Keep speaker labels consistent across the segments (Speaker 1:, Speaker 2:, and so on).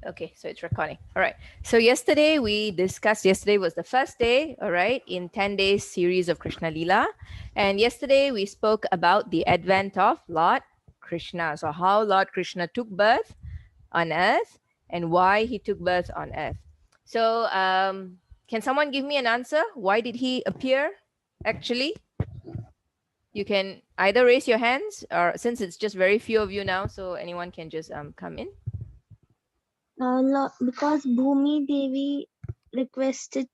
Speaker 1: Okay, so it's recording. All right. So yesterday we discussed, yesterday was the first day, all right, in 10 days series of Krishna Lila. And yesterday we spoke about the advent of Lord Krishna. So how Lord Krishna took birth on earth and why he took birth on earth. So can someone give me an answer? Why did he appear actually? You can either raise your hands or since it's just very few of you now, so anyone can just come in.
Speaker 2: Because Bhumi Devi requested.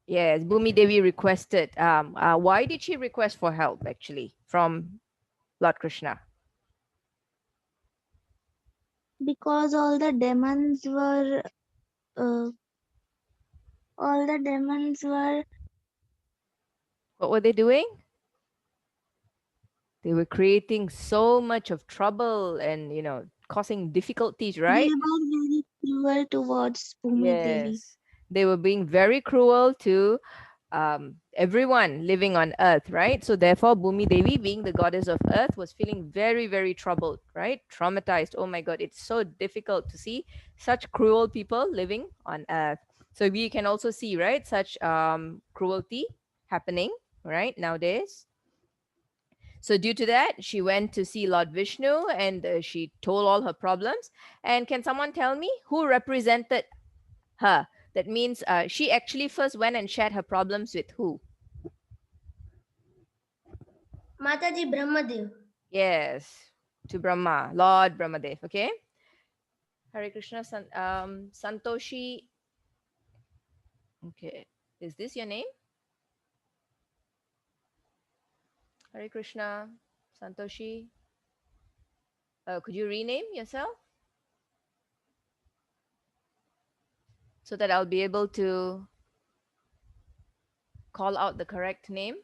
Speaker 1: Yes, Bhumi Devi requested. Why did she request for help actually from Lord Krishna?
Speaker 2: Because uh, all the demons were
Speaker 1: What were they doing? They were creating so much of trouble and causing difficulties,
Speaker 2: they
Speaker 1: right?
Speaker 2: were very cruel towards Bhumi Devi.
Speaker 1: Yes, they were being very cruel to everyone living on earth, right? So therefore, Bhumi Devi, being the goddess of earth, was feeling very, very troubled, right? Traumatized. Oh my God, it's so difficult to see such cruel people living on earth. So we can also see, right, such cruelty happening, right, nowadays. So due to that, she went to see Lord Vishnu and she told all her problems. And can someone tell me who represented her? That means she actually first went and shared her problems with who?
Speaker 3: Mataji Brahmadev.
Speaker 1: Yes, to Brahma, Lord Brahmadev. Okay. Hare Krishna, Santoshi. Okay. Is this your name? Hare Krishna, Santoshi. Could you rename yourself so that I'll be able to call out the correct name?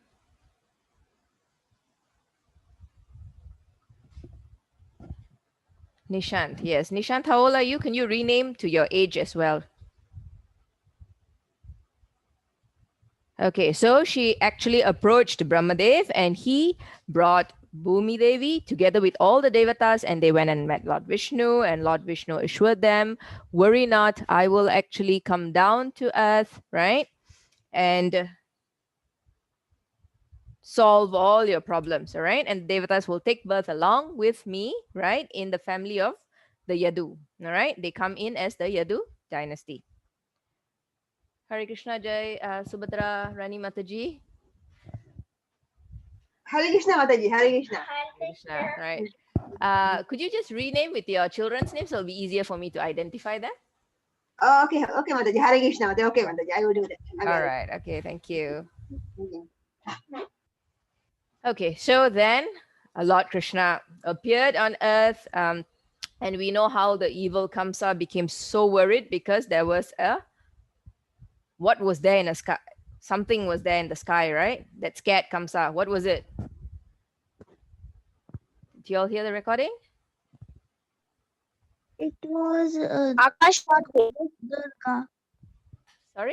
Speaker 1: Nishant. Yes. Nishant, how old are you? Can you rename to your age as well? Okay, so she actually approached Brahmadev and he brought Bhumi Devi together with all the Devatas and they went and met Lord Vishnu and Lord Vishnu assured them, worry not, I will actually come down to earth, right? And solve all your problems, all right? And Devatas will take birth along with me, right? In the family of the Yadu, all right? They come in as the Yadu dynasty. Hare Krishna Jai, Subhadra Rani Mataji.
Speaker 4: Hare Krishna Mataji, Hare Krishna.
Speaker 1: Krishna, right? Could you just rename with your children's names? So it'll be easier for me to identify them.
Speaker 4: Okay, okay, Mataji, Hare Krishna Mataji. Okay, Mataji, I will do that.
Speaker 1: All right. Okay. Thank you.
Speaker 4: Okay.
Speaker 1: Okay. So then, Lord Krishna appeared on earth, and we know how the evil Kamsa became so worried because there was what was there in the sky? Something was there in the sky, right? That scared Kamsa. What was it? Do you all hear the recording?
Speaker 2: It was
Speaker 3: Akashvani.
Speaker 2: Durga.
Speaker 1: Sorry.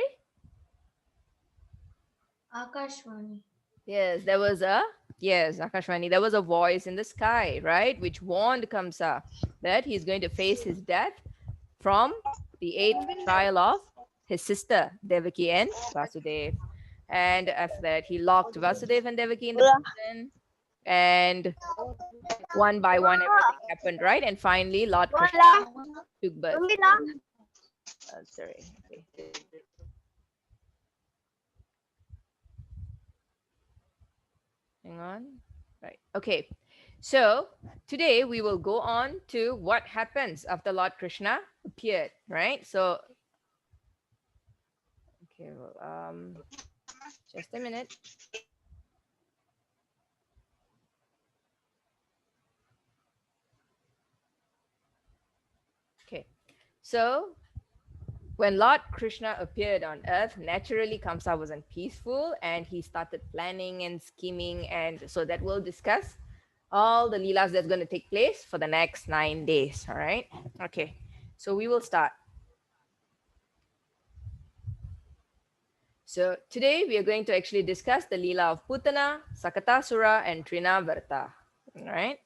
Speaker 3: Akashvani.
Speaker 1: Yes, there was Akashvani. There was a voice in the sky, right, which warned Kamsa that he's going to face his death from the eighth trial of his sister Devaki and Vasudev. And after that, he locked Vasudev and Devaki in the prison, and one by one, everything happened, right? And finally, Lord Krishna took birth. Sorry. Okay. Hang on. Right. Okay. So today we will go on to what happens after Lord Krishna appeared, right? So, okay, well, just a minute. Okay. So when Lord Krishna appeared on earth, naturally Kamsa wasn't peaceful and he started planning and scheming. And so that we'll discuss all the Leelas that's going to take place for the next 9 days. All right. Okay. So we will start. So today we are going to actually discuss the Leela of Putana, Sakatasura, and Trinavarta. All right.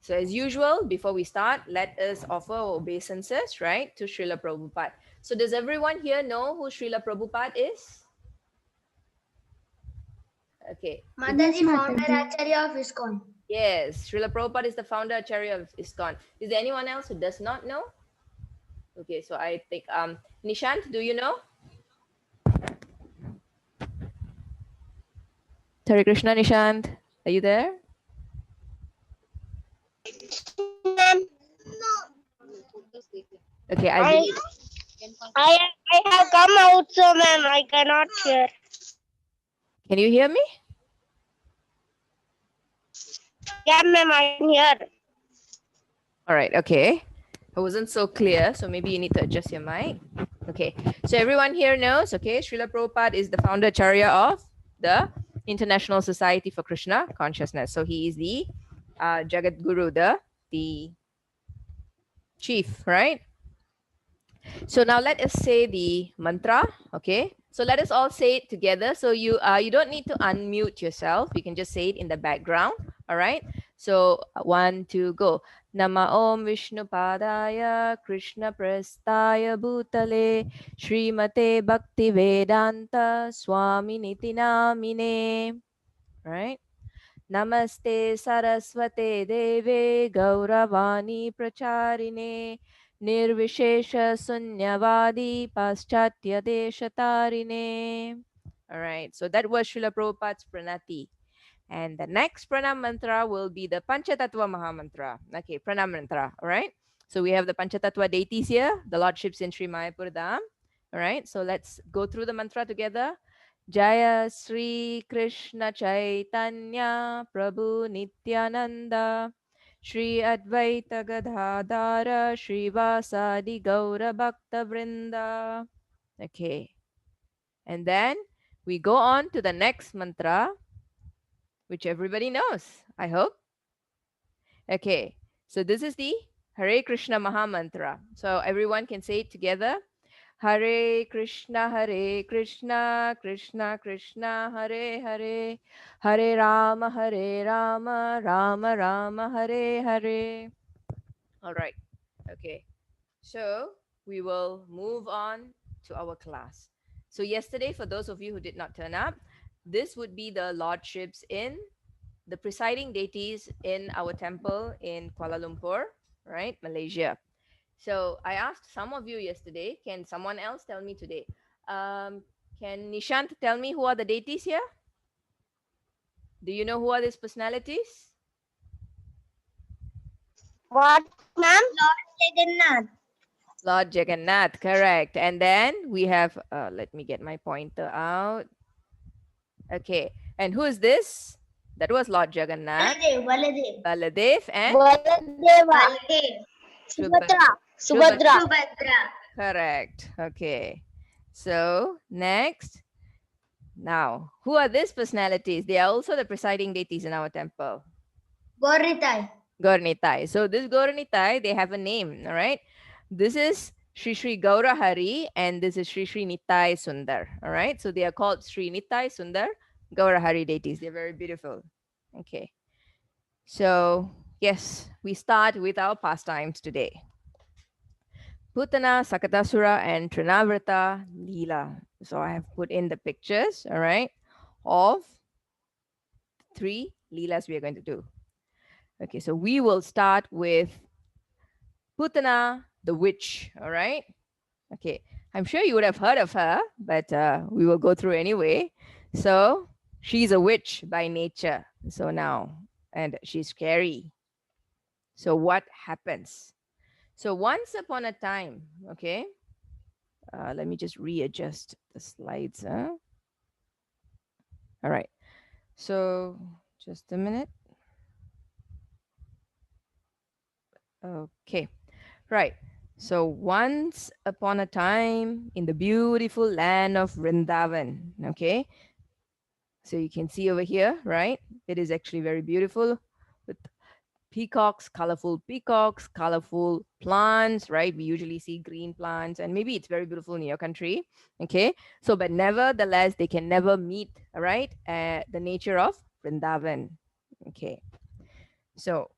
Speaker 1: So as usual, before we start, let us offer obeisances, right, to Srila Prabhupada. So does everyone here know who Srila Prabhupada is? Okay.
Speaker 2: Yes,
Speaker 3: Mataji, founder
Speaker 2: Mataji.
Speaker 3: Acharya of ISKCON.
Speaker 1: Yes, Srila Prabhupada is the founder Acharya of ISKCON. Is there anyone else who does not know? Okay, so I think Nishant, do you know? Hare Krishna, Nishant. Are you there?
Speaker 3: Ma'am,
Speaker 1: Okay, I
Speaker 3: I,
Speaker 1: believe.
Speaker 3: I have come out, so ma'am, I cannot hear.
Speaker 1: Can you hear me?
Speaker 3: Yeah, ma'am, I can hear.
Speaker 1: All right, okay. I wasn't so clear, so maybe you need to adjust your mic. Okay, so everyone here knows, okay, Srila Prabhupada is the founder Acharya of the International Society for Krishna Consciousness. So he is the Jagat Guru, the chief, right? So now let us say the mantra, okay? So let us all say it together. So you don't need to unmute yourself. You can just say it in the background, all right? So 1, 2, go. Nama Om Vishnu Padaya Krishna Prastaya Bhutale Srimate Bhakti Vedanta Swami Niti Namine, right? Namaste Saraswate Deve Gauravani Pracharine Nirvishesha Sunyavadi Paschatya Deshatarine. All right, so that was Srila Prabhupada's Pranati. And the next pranam mantra will be the Panchatattva Mahamantra. Okay, pranam mantra. All right. So we have the Panchatattva deities here, the lordships in Sri Mayapur Dham. All right. So let's go through the mantra together. Jaya Sri Krishna Chaitanya Prabhu Nityananda Shri Advaita Gadadhara Shri Vasadi Gaura Bhakta Vrinda. Okay. And then we go on to the next mantra, which everybody knows, I hope. Okay, so this is the Hare Krishna Maha Mantra. So everyone can say it together. Hare Krishna, Krishna Krishna, Hare Hare, Hare Rama, Rama Rama, Hare Hare. All right, okay. So we will move on to our class. So yesterday, for those of you who did not turn up, this would be the lordships in the presiding deities in our temple in Kuala Lumpur, right, Malaysia. So I asked some of you yesterday. Can someone else tell me today? Can Nishant tell me who are the deities here? Do you know who are these personalities?
Speaker 3: What, ma'am? Lord Jagannath.
Speaker 1: Lord Jagannath, correct. And then we have, let me get my pointer out. Okay, and who is this? That was Lord Jagannath,
Speaker 3: Baladev.
Speaker 1: Baladev, and
Speaker 3: Baladeva.
Speaker 1: Subhadra.
Speaker 3: Subhadra. Subhadra.
Speaker 1: Correct. Okay. So next, now, who are these personalities? They are also the presiding deities in our temple.
Speaker 3: Gornitai.
Speaker 1: Gaurnitai. So this Gaurnitai, they have a name, all right? This is Sri Sri Gaurahari and this is Sri Sri Nitai Sundar, all right? So they are called Sri Nitai Sundar Gaurahari deities. They're very beautiful. Okay. So yes, we start with our pastimes today. Putana, Sakatasura, and Trinavarta Leela. So I have put in the pictures, all right, of 3 Leelas we are going to do. Okay, so we will start with Putana, the witch, all right? Okay, I'm sure you would have heard of her, but we will go through anyway. So she's a witch by nature. So now, and she's scary. So what happens? So once upon a time, okay, let me just readjust the slides. All right. So just a minute. Okay. Right. So once upon a time in the beautiful land of Vrindavan. Okay. So you can see over here, right? It is actually very beautiful with peacocks, colorful plants, right? We usually see green plants, and maybe it's very beautiful in your country. Okay. So, but nevertheless, they can never meet, right? The nature of Vrindavan. Okay. So,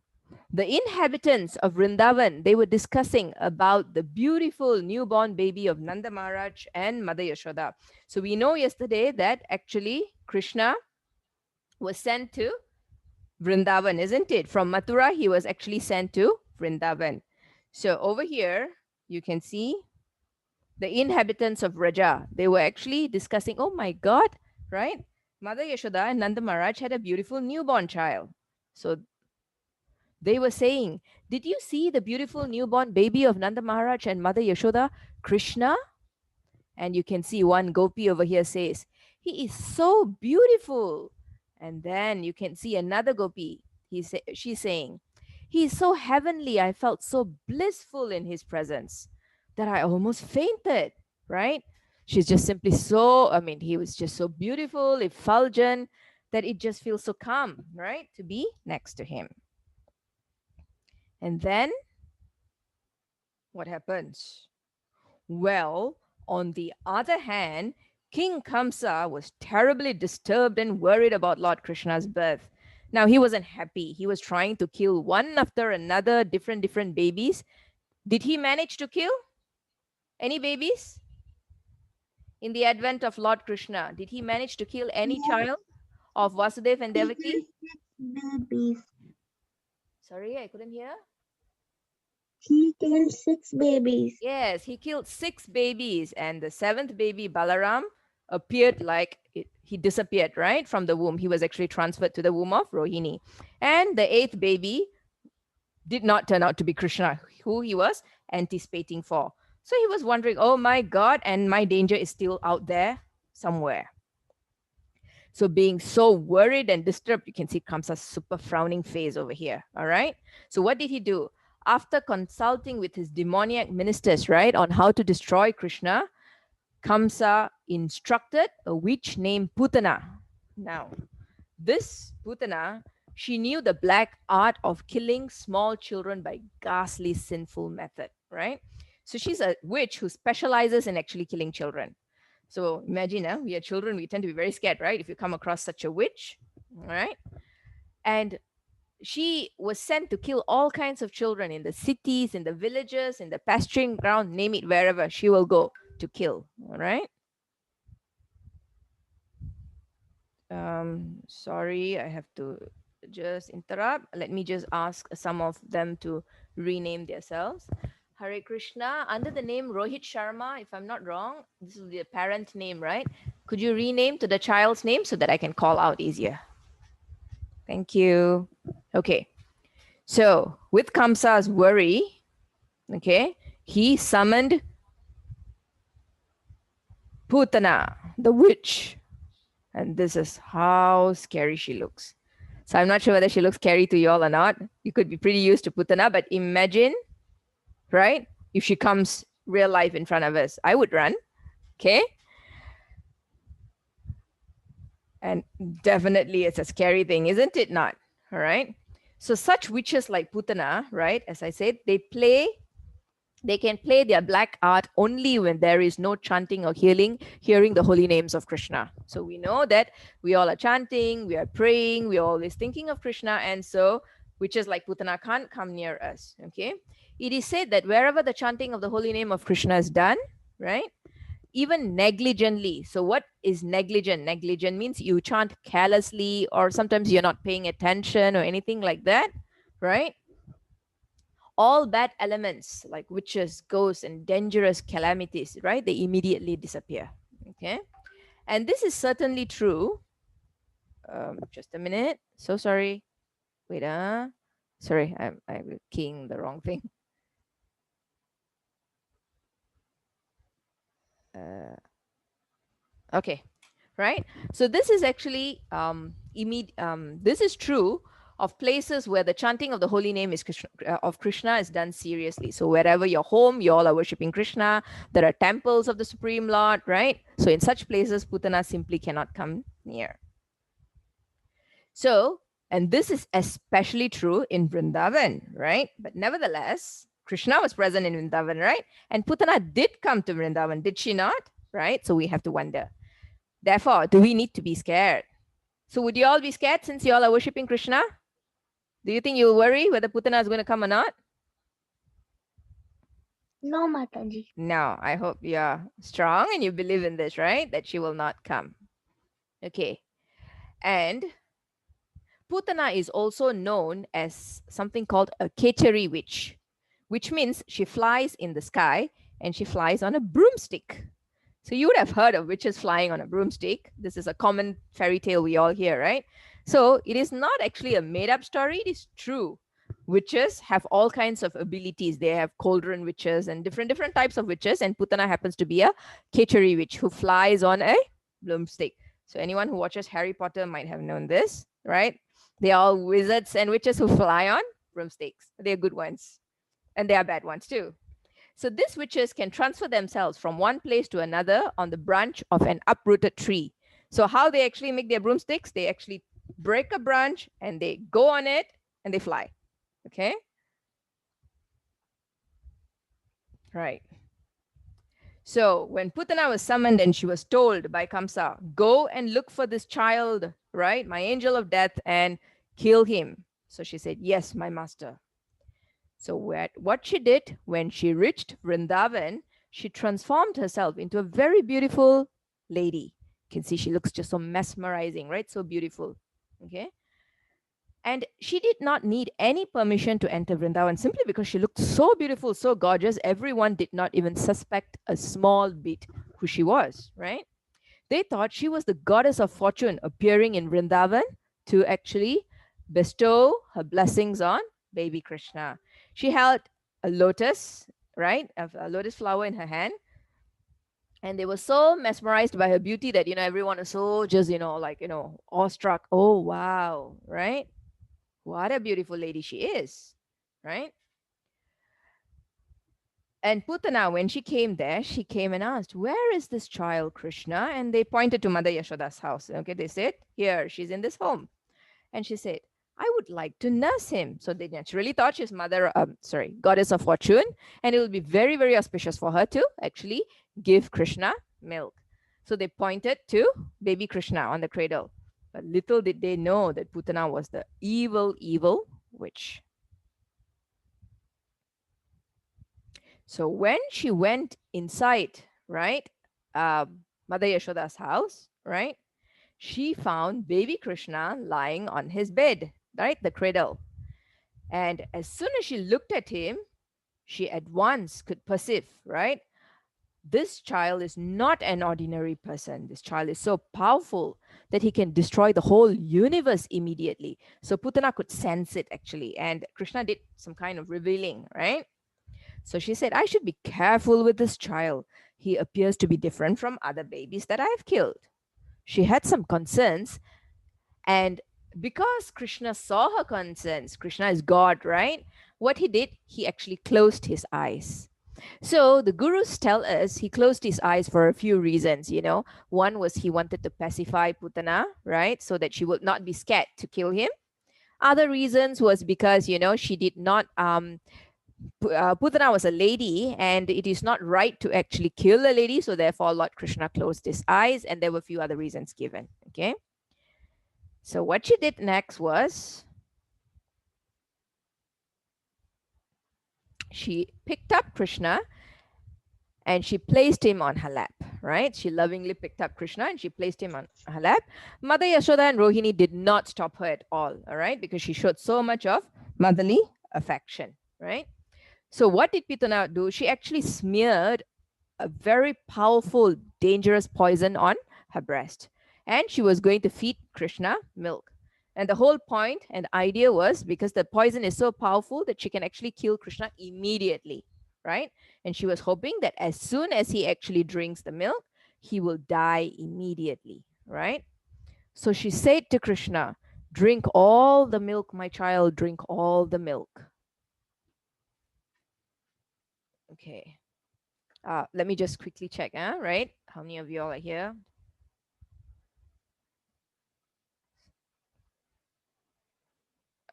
Speaker 1: The inhabitants of Vrindavan, they were discussing about the beautiful newborn baby of Nanda Maharaj and Mother Yashoda. So we know yesterday that actually Krishna was sent to Vrindavan, isn't it? From Mathura, he was actually sent to Vrindavan. So over here, you can see the inhabitants of Raja. They were actually discussing, oh my God, right? Mother Yashoda and Nanda Maharaj had a beautiful newborn child. So they were saying, did you see the beautiful newborn baby of Nanda Maharaj and Mother Yashoda, Krishna? And you can see one gopi over here says, he is so beautiful. And then you can see another gopi. She's saying, he is so heavenly. I felt so blissful in his presence that I almost fainted, right? She's just simply so, I mean, he was just so beautiful, effulgent, that it just feels so calm, right? To be next to him. And then what happens? Well, on the other hand, King Kamsa was terribly disturbed and worried about Lord Krishna's birth. Now, he wasn't happy. He was trying to kill one after another, different babies. Did he manage to kill any babies in the advent of Lord Krishna? Did he manage to kill any
Speaker 2: Yes,
Speaker 1: child of Vasudev and
Speaker 2: he
Speaker 1: Devaki?
Speaker 2: killed 6 babies.
Speaker 1: Sorry, I couldn't hear.
Speaker 2: He killed 6 babies.
Speaker 1: Yes, he killed 6 babies, and the seventh baby, Balaram, appeared like he disappeared, right, from the womb. He was actually transferred to the womb of Rohini. And the eighth baby did not turn out to be Krishna, who he was anticipating for. So he was wondering, oh my God, and my danger is still out there somewhere. So being so worried and disturbed, you can see Kamsa's super frowning face over here. All right. So what did he do? After consulting with his demoniac ministers, right, on how to destroy Krishna, Kamsa instructed a witch named Putana. Now, this Putana, she knew the black art of killing small children by ghastly sinful method, right? So she's a witch who specializes in actually killing children. So imagine, we are children, we tend to be very scared, right? If you come across such a witch, all right? And she was sent to kill all kinds of children in the cities, in the villages, in the pasturing ground, name it, wherever she will go to kill, all right? Sorry, I have to just interrupt. Let me just ask some of them to rename themselves. Hare Krishna, under the name Rohit Sharma, if I'm not wrong, this is the parent name, right? Could you rename to the child's name so that I can call out easier? Thank you. Okay. So with Kamsa's worry, okay, he summoned Putana, the witch. And this is how scary she looks. So I'm not sure whether she looks scary to you all or not. You could be pretty used to Putana, but imagine, right? If she comes real life in front of us, I would run. Okay. And definitely it's a scary thing, isn't it not? All right. So such witches like Putana, right? As I said, they can play their black art only when there is no chanting or hearing the holy names of Krishna. So we know that we all are chanting, we are praying, we are always thinking of Krishna. And so witches like Putana can't come near us. Okay. It is said that wherever the chanting of the holy name of Krishna is done, right? Even negligently. So what is negligent? Negligent means you chant carelessly, or sometimes you're not paying attention or anything like that, right? All bad elements like witches, ghosts, and dangerous calamities, right? They immediately disappear. Okay. And this is certainly true. Just a minute. So sorry. Wait, sorry, I'm keying the wrong thing. Okay, right? So this is actually this is true of places where the chanting of the holy name is Krishna is done seriously. So wherever you're home, you all are worshiping Krishna. There are temples of the Supreme Lord, right? So in such places, Putana simply cannot come near. So, and this is especially true in Vrindavan, right? But nevertheless, Krishna was present in Vrindavan, right? And Putana did come to Vrindavan, did she not? Right? So we have to wonder. Therefore, do we need to be scared? So would you all be scared since you all are worshipping Krishna? Do you think you'll worry whether Putana is going to come or not?
Speaker 2: No, Mataji.
Speaker 1: No, I hope you're strong and you believe in this, right? That she will not come. Okay. And Putana is also known as something called a Keteri witch, which means she flies in the sky and she flies on a broomstick. So you would have heard of witches flying on a broomstick. This is a common fairy tale we all hear, right? So it is not actually a made up story, it is true. Witches have all kinds of abilities. They have cauldron witches and different types of witches, and Putana happens to be a Keteri witch who flies on a broomstick. So anyone who watches Harry Potter might have known this, right? They are all wizards and witches who fly on broomsticks. They are good ones. And they are bad ones too. So these witches can transfer themselves from one place to another on the branch of an uprooted tree. So how they actually make their broomsticks, they actually break a branch and they go on it and they fly. Okay? Right. So when Putana was summoned and she was told by Kamsa, go and look for this child, right? My angel of death, and kill him. So she said, yes, my master. So what she did when she reached Vrindavan, she transformed herself into a very beautiful lady. You can see she looks just so mesmerizing, right? So beautiful. Okay. And she did not need any permission to enter Vrindavan simply because she looked so beautiful, so gorgeous. Everyone did not even suspect a small bit who she was, right? They thought she was the goddess of fortune appearing in Vrindavan to actually bestow her blessings on baby Krishna. She held a lotus, right? A lotus flower in her hand. And they were so mesmerized by her beauty that, everyone was so just, awestruck. Oh, wow, right? What a beautiful lady she is, right? And Putana, when she came there, she came and asked, where is this child, Krishna? And they pointed to Mother Yashoda's house. Okay, they said, here, she's in this home. And she said, I would like to nurse him. So they naturally thought she's goddess of fortune. And it will be very, very auspicious for her to actually give Krishna milk. So they pointed to baby Krishna on the cradle. But little did they know that Putana was the evil, evil witch. So when she went inside, right, Mother Yashoda's house, right, she found baby Krishna lying on his bed, right, the cradle. And as soon as she looked at him, she at once could perceive, right, this child is not an ordinary person. This child is so powerful that he can destroy the whole universe immediately. So Putana could sense it actually. And Krishna did some kind of revealing, right? So she said, I should be careful with this child. He appears to be different from other babies that I've killed. She had some concerns. And because Krishna saw her concerns, Krishna is God, right? What he did, he actually closed his eyes. So the gurus tell us he closed his eyes for a few reasons, One was he wanted to pacify Putana, right? So that she would not be scared to kill him. Other reasons was because, she did not, Putana was a lady and it is not right to actually kill a lady. So therefore Lord Krishna closed his eyes, and there were a few other reasons given, okay? So what she did next was she picked up Krishna and she placed him on her lap, right? She lovingly picked up Krishna and she placed him on her lap. Mother Yashoda and Rohini did not stop her at all right? Because she showed so much of motherly affection, right? So what did Putana do? She actually smeared a very powerful, dangerous poison on her breast. And she was going to feed Krishna milk. And the whole point and idea was because the poison is so powerful that she can actually kill Krishna immediately, right? And she was hoping that as soon as he actually drinks the milk, he will die immediately, right? So she said to Krishna, drink all the milk, my child, drink all the milk. Okay. Let me just quickly check, right? How many of you all are here?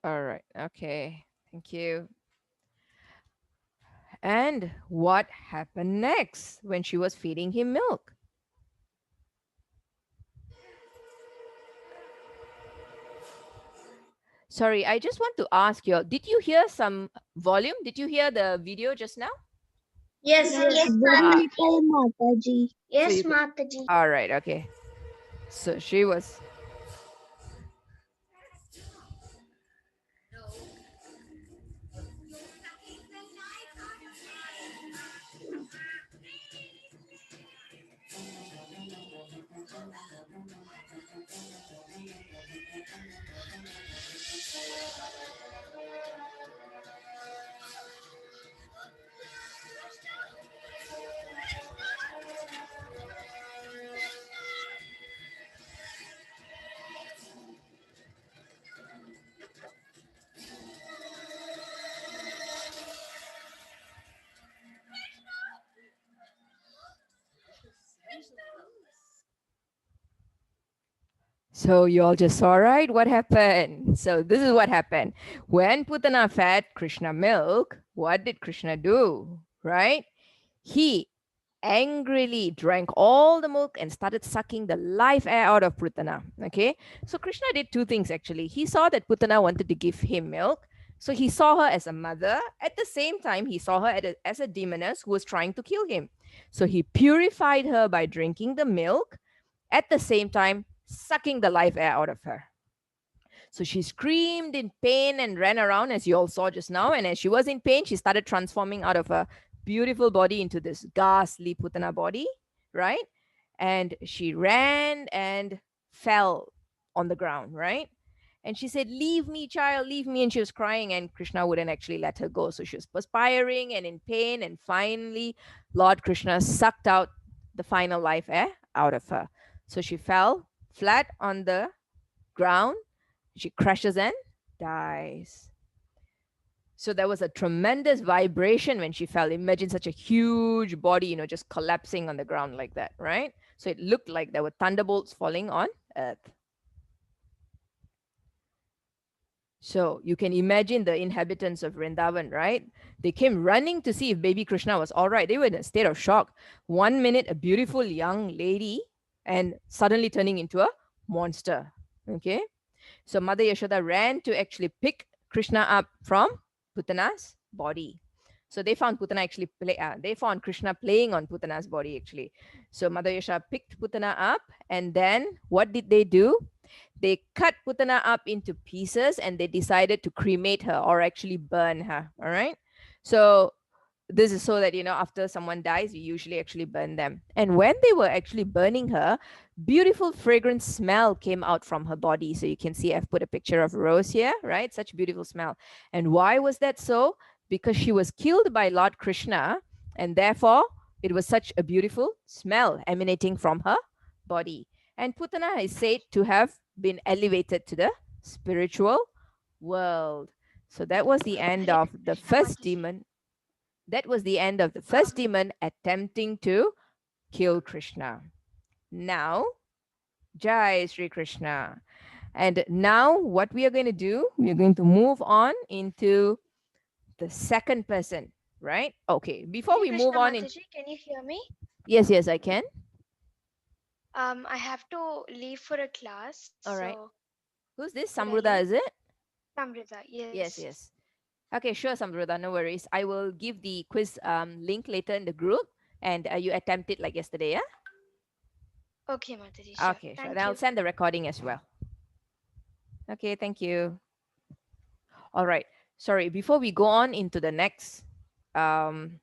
Speaker 1: All right. Okay. Thank you. And what happened next when she was feeding him milk? Sorry, I just want to ask you all, did you hear some volume? Did you hear the video just now?
Speaker 3: Yes,
Speaker 2: Yes,
Speaker 3: yes.
Speaker 2: very
Speaker 1: Ah,
Speaker 2: little, Mataji.
Speaker 1: so
Speaker 3: Yes,
Speaker 1: you could,
Speaker 3: Mataji.
Speaker 1: all right, okay. So she was. So you all just saw, right? What happened? So this is what happened. When Putana fed Krishna milk, what did Krishna do? Right? He angrily drank all the milk and started sucking the life air out of Putana. Okay. So Krishna did two things actually. He saw that Putana wanted to give him milk. So he saw her as a mother. At the same time, he saw her as a demoness who was trying to kill him. So he purified her by drinking the milk, at the same time, sucking the life air out of her. So she screamed in pain and ran around, as you all saw just now. And as she was in pain, she started transforming out of a beautiful body into this ghastly Putana body, right? And she ran and fell on the ground, right? And she said, "Leave me, child, leave me." And she was crying, and Krishna wouldn't actually let her go. So she was perspiring and in pain. And finally, Lord Krishna sucked out the final life air out of her. So she fell flat on the ground. She crashes and dies. So there was a tremendous vibration when she fell. Imagine such a huge body, just collapsing on the ground like that, right? So it looked like there were thunderbolts falling on earth. So you can imagine the inhabitants of Vrindavan, right? They came running to see if baby Krishna was all right. They were in a state of shock. 1 minute, a beautiful young lady, and suddenly turning into a monster. Okay. So Mother Yashoda ran to actually pick Krishna up from Putana's body. So they found they found Krishna playing on Putana's body actually. So Mother Yashoda picked Putana up, and then what did they do? They cut Putana up into pieces and they decided to cremate her, or actually burn her. All right. So this is so that after someone dies, we usually actually burn them. And when they were actually burning her, beautiful fragrant smell came out from her body. So you can see I've put a picture of Rose here, right? Such beautiful smell. And why was that so? Because she was killed by Lord Krishna, and therefore it was such a beautiful smell emanating from her body. And Putana is said to have been elevated to the spiritual world. So that was the end
Speaker 3: Hare
Speaker 1: of the
Speaker 3: Krishna,
Speaker 1: first
Speaker 3: Mataji.
Speaker 1: demon. That was the end of the first demon attempting to kill Krishna. Now, Jai Sri Krishna. And now, what we are going to do, we are going to move on into the second person, right? Okay, before
Speaker 3: Hare
Speaker 1: we move
Speaker 3: Krishna,
Speaker 1: on in.
Speaker 3: Mataji. Can you hear me?
Speaker 1: Yes, yes, I can.
Speaker 3: I have to leave for a class,
Speaker 1: All right.
Speaker 3: so
Speaker 1: Who's this?
Speaker 3: could I leave?
Speaker 1: Samruddha, is it?
Speaker 3: Samrita, yes.
Speaker 1: Yes, yes. Okay, sure, Samruddha, no worries. I will give the quiz link later in the group, and you attempt it like yesterday, yeah?
Speaker 3: Okay, Mataji, sure.
Speaker 1: Okay, sure.
Speaker 3: Thank
Speaker 1: Then I'll
Speaker 3: you.
Speaker 1: send the recording as well. Okay, thank you. All right. Sorry, before we go on into the next um,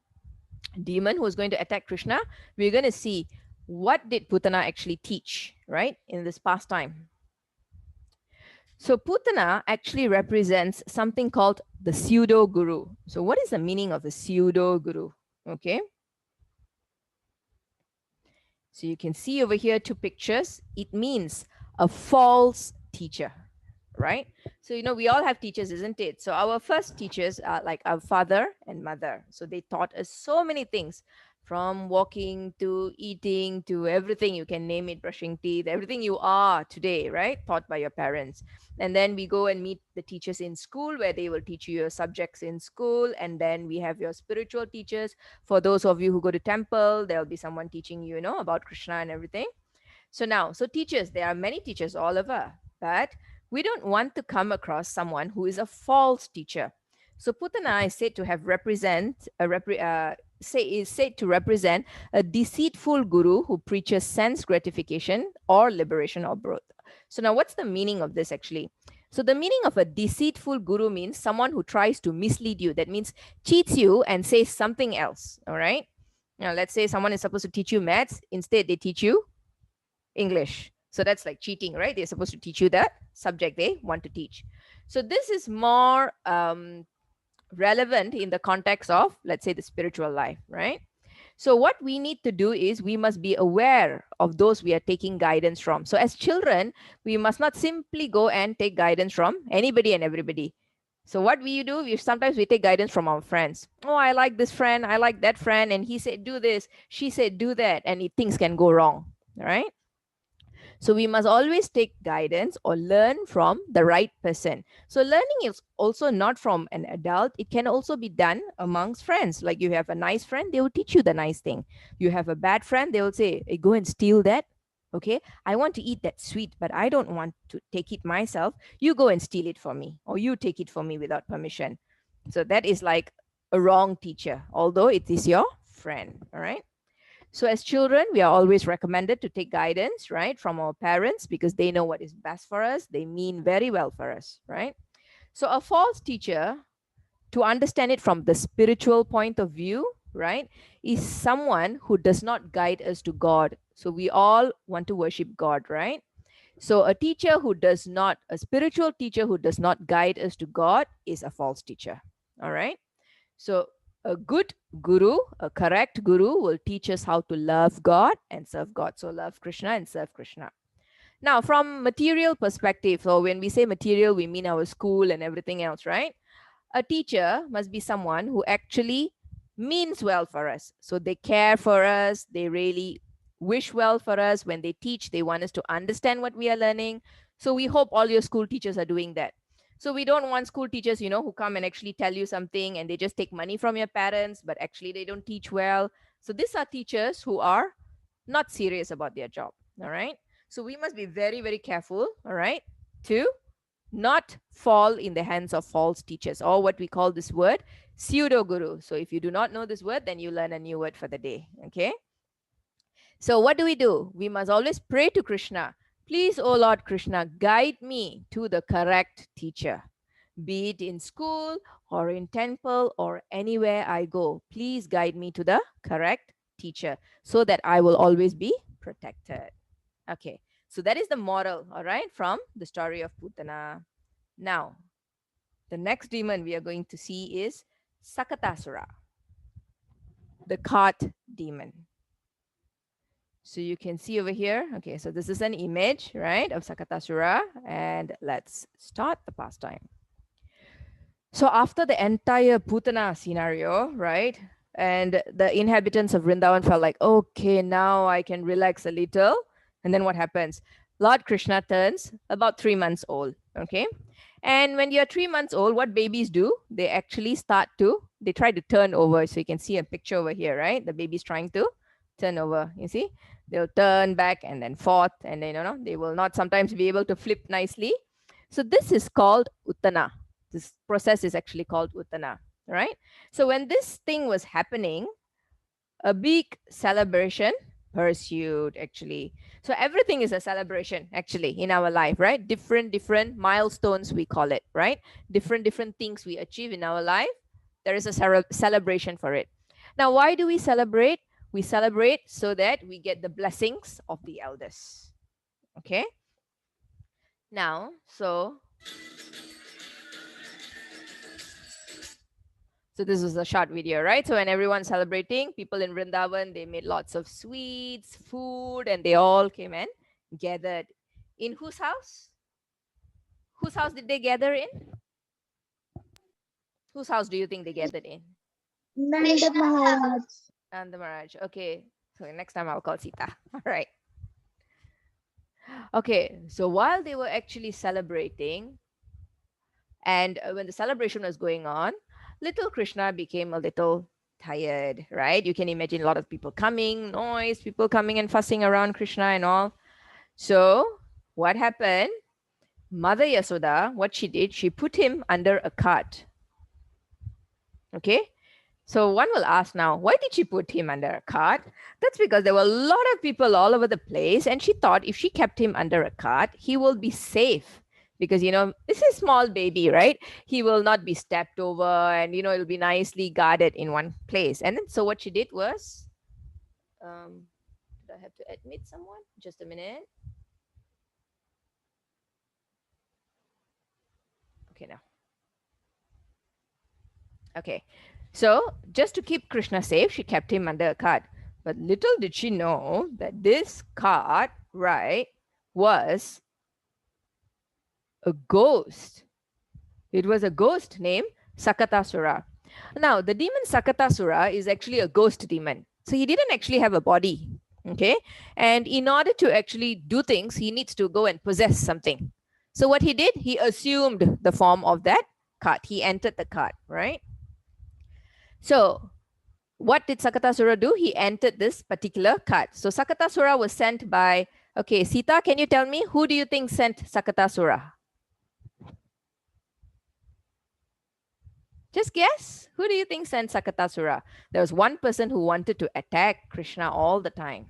Speaker 1: demon who's going to attack Krishna, we're going to see what did Putana actually teach, right, in this pastime. So Putana actually represents something called the pseudo guru. So what is the meaning of the pseudo guru? Okay. So you can see over here two pictures. It means a false teacher, right? So, we all have teachers, isn't it? So our first teachers are like our father and mother. So they taught us so many things, from walking to eating to everything you can name it, brushing teeth, everything you are today, right? Taught by your parents. And then we go and meet the teachers in school, where they will teach you your subjects in school. And then we have your spiritual teachers. For those of you who go to temple, there'll be someone teaching about Krishna and everything. So teachers, there are many teachers all over, but we don't want to come across someone who is a false teacher. So Putana is said to have is said to represent a deceitful guru who preaches sense gratification or liberation or growth. So now what's the meaning of this actually? So the meaning of a deceitful guru means someone who tries to mislead you. That means cheats you and says something else. All right. Now let's say someone is supposed to teach you maths, instead they teach you English. So that's like cheating, right? They're supposed to teach you that subject they want to teach. So this is more relevant in the context of, let's say, the spiritual life, right? So what we need to do is we must be aware of those we are taking guidance from. So as children, we must not simply go and take guidance from anybody and everybody. So what we do, sometimes we take guidance from our friends. Oh, I like this friend, I like that friend, and he said do this, she said do that, and things can go wrong, right? So we must always take guidance or learn from the right person. So learning is also not from an adult. It can also be done amongst friends. Like you have a nice friend, they will teach you the nice thing. You have a bad friend, they will say, hey, go and steal that. Okay, I want to eat that sweet, but I don't want to take it myself. You go and steal it for me, or you take it for me without permission. So that is like a wrong teacher, although it is your friend. All right. So as children, we are always recommended to take guidance, right, from our parents because they know what is best for us. They mean very well for us, right? So a false teacher, to understand it from the spiritual point of view, right, is someone who does not guide us to God. So we all want to worship God, right? So a spiritual teacher who does not guide us to God is a false teacher. All right. So a good guru, a correct guru will teach us how to love God and serve God. So love Krishna and serve Krishna. Now, from material perspective, so when we say material, we mean our school and everything else, right? A teacher must be someone who actually means well for us. So they care for us. They really wish well for us. When they teach, they want us to understand what we are learning. So we hope all your school teachers are doing that. So we don't want school teachers, who come and actually tell you something and they just take money from your parents, but actually they don't teach well. So these are teachers who are not serious about their job. All right. So we must be very, very careful. All right. To not fall in the hands of false teachers, or what we call this word pseudo guru. So if you do not know this word, then you learn a new word for the day. Okay. So what do? We must always pray to Krishna. Please, O Lord Krishna, guide me to the correct teacher, be it in school or in temple or anywhere I go. Please guide me to the correct teacher so that I will always be protected. Okay, so that is the moral, all right, from the story of Putana. Now, the next demon we are going to see is Sakatasura, the cart demon. So you can see over here. Okay, so this is an image, right, of Sakatasura. And let's start the pastime. So after the entire Putana scenario, right, and the inhabitants of Vrindavan felt like, okay, now I can relax a little. And then what happens? Lord Krishna turns about 3 months old, okay? And when you're 3 months old, what babies do? They actually they try to turn over. So you can see a picture over here, right? The baby's trying to turn over, you see? They'll turn back and then forth, and then, they will not sometimes be able to flip nicely. So this is called Uttana. This process is actually called Putana, right? So when this thing was happening, a big celebration pursued actually. So everything is a celebration actually in our life, right? Different milestones we call it, right? Different things we achieve in our life. There is a celebration for it. Now, why do we celebrate? We celebrate so that we get the blessings of the elders. Okay. Now, So this was a short video, right? So when everyone's celebrating, people in Vrindavan, they made lots of sweets, food, and they all came and gathered. In whose house? Whose house did they gather in? Whose house do you think they gathered in?
Speaker 2: Nanda Maharaj.
Speaker 1: Nanda Maharaj. Okay. So next time I'll call Sita. All right. Okay. So while they were actually celebrating, and when the celebration was going on, little Krishna became a little tired, right? You can imagine a lot of people coming, noise, people coming and fussing around Krishna and all. So what happened? Mother Yasoda, what she did, she put him under a cart. Okay. So one will ask now, why did she put him under a cart? That's because there were a lot of people all over the place, and she thought if she kept him under a cart, he will be safe. Because, this is a small baby, right? He will not be stepped over, and, it'll be nicely guarded in one place. And then, so what she did was, did I have to admit someone? Just a minute. Okay, now. Okay. So, just to keep Krishna safe, she kept him under a cart. But little did she know that this cart, right, was a ghost. It was a ghost named Sakatasura. Now, the demon Sakatasura is actually a ghost demon. So, he didn't actually have a body. Okay. And in order to actually do things, he needs to go and possess something. So, what he did, he assumed the form of that cart. He entered the cart, right? So, what did Sakatasura do? He entered this particular cart. So Sakatasura was sent by, okay, Sita, can you tell me who do you think sent Sakatasura? Just guess. Who do you think sent Sakatasura? There was one person who wanted to attack Krishna all the time.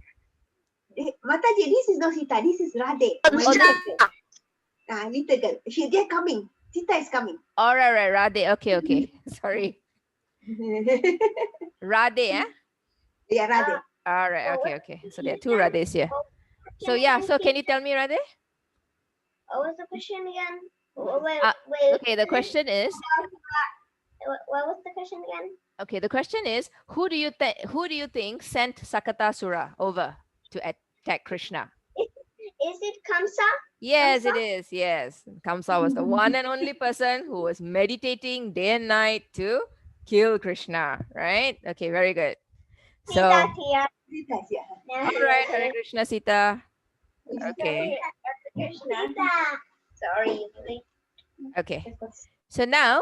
Speaker 4: Mataji, this is not Sita. This is Radhe. My
Speaker 1: Oh,
Speaker 4: little girl. Little girl. They're coming. Sita is coming.
Speaker 1: all right, Radhe. Okay. Sorry. Radhe, eh?
Speaker 4: Yeah, Radhe.
Speaker 1: All right, okay. So there are two Radhes here. So yeah, so can you tell me, Radhe?
Speaker 2: What was the question again?
Speaker 1: Okay, the question is,
Speaker 2: What was the question again?
Speaker 1: okay, the question is, who do you think sent Sakatasura over to attack Krishna?
Speaker 2: Is it Kamsa?
Speaker 1: Yes,
Speaker 2: Kamsa?
Speaker 1: it is. Yes, Kamsa was the one and only person who was meditating day and night to kill Krishna. Right? Okay, very good. So,
Speaker 2: Sita's here.
Speaker 4: Sita's here.
Speaker 1: all right, Hare Krishna, Sita. Okay,
Speaker 2: Krishna. Sorry.
Speaker 1: okay. So now,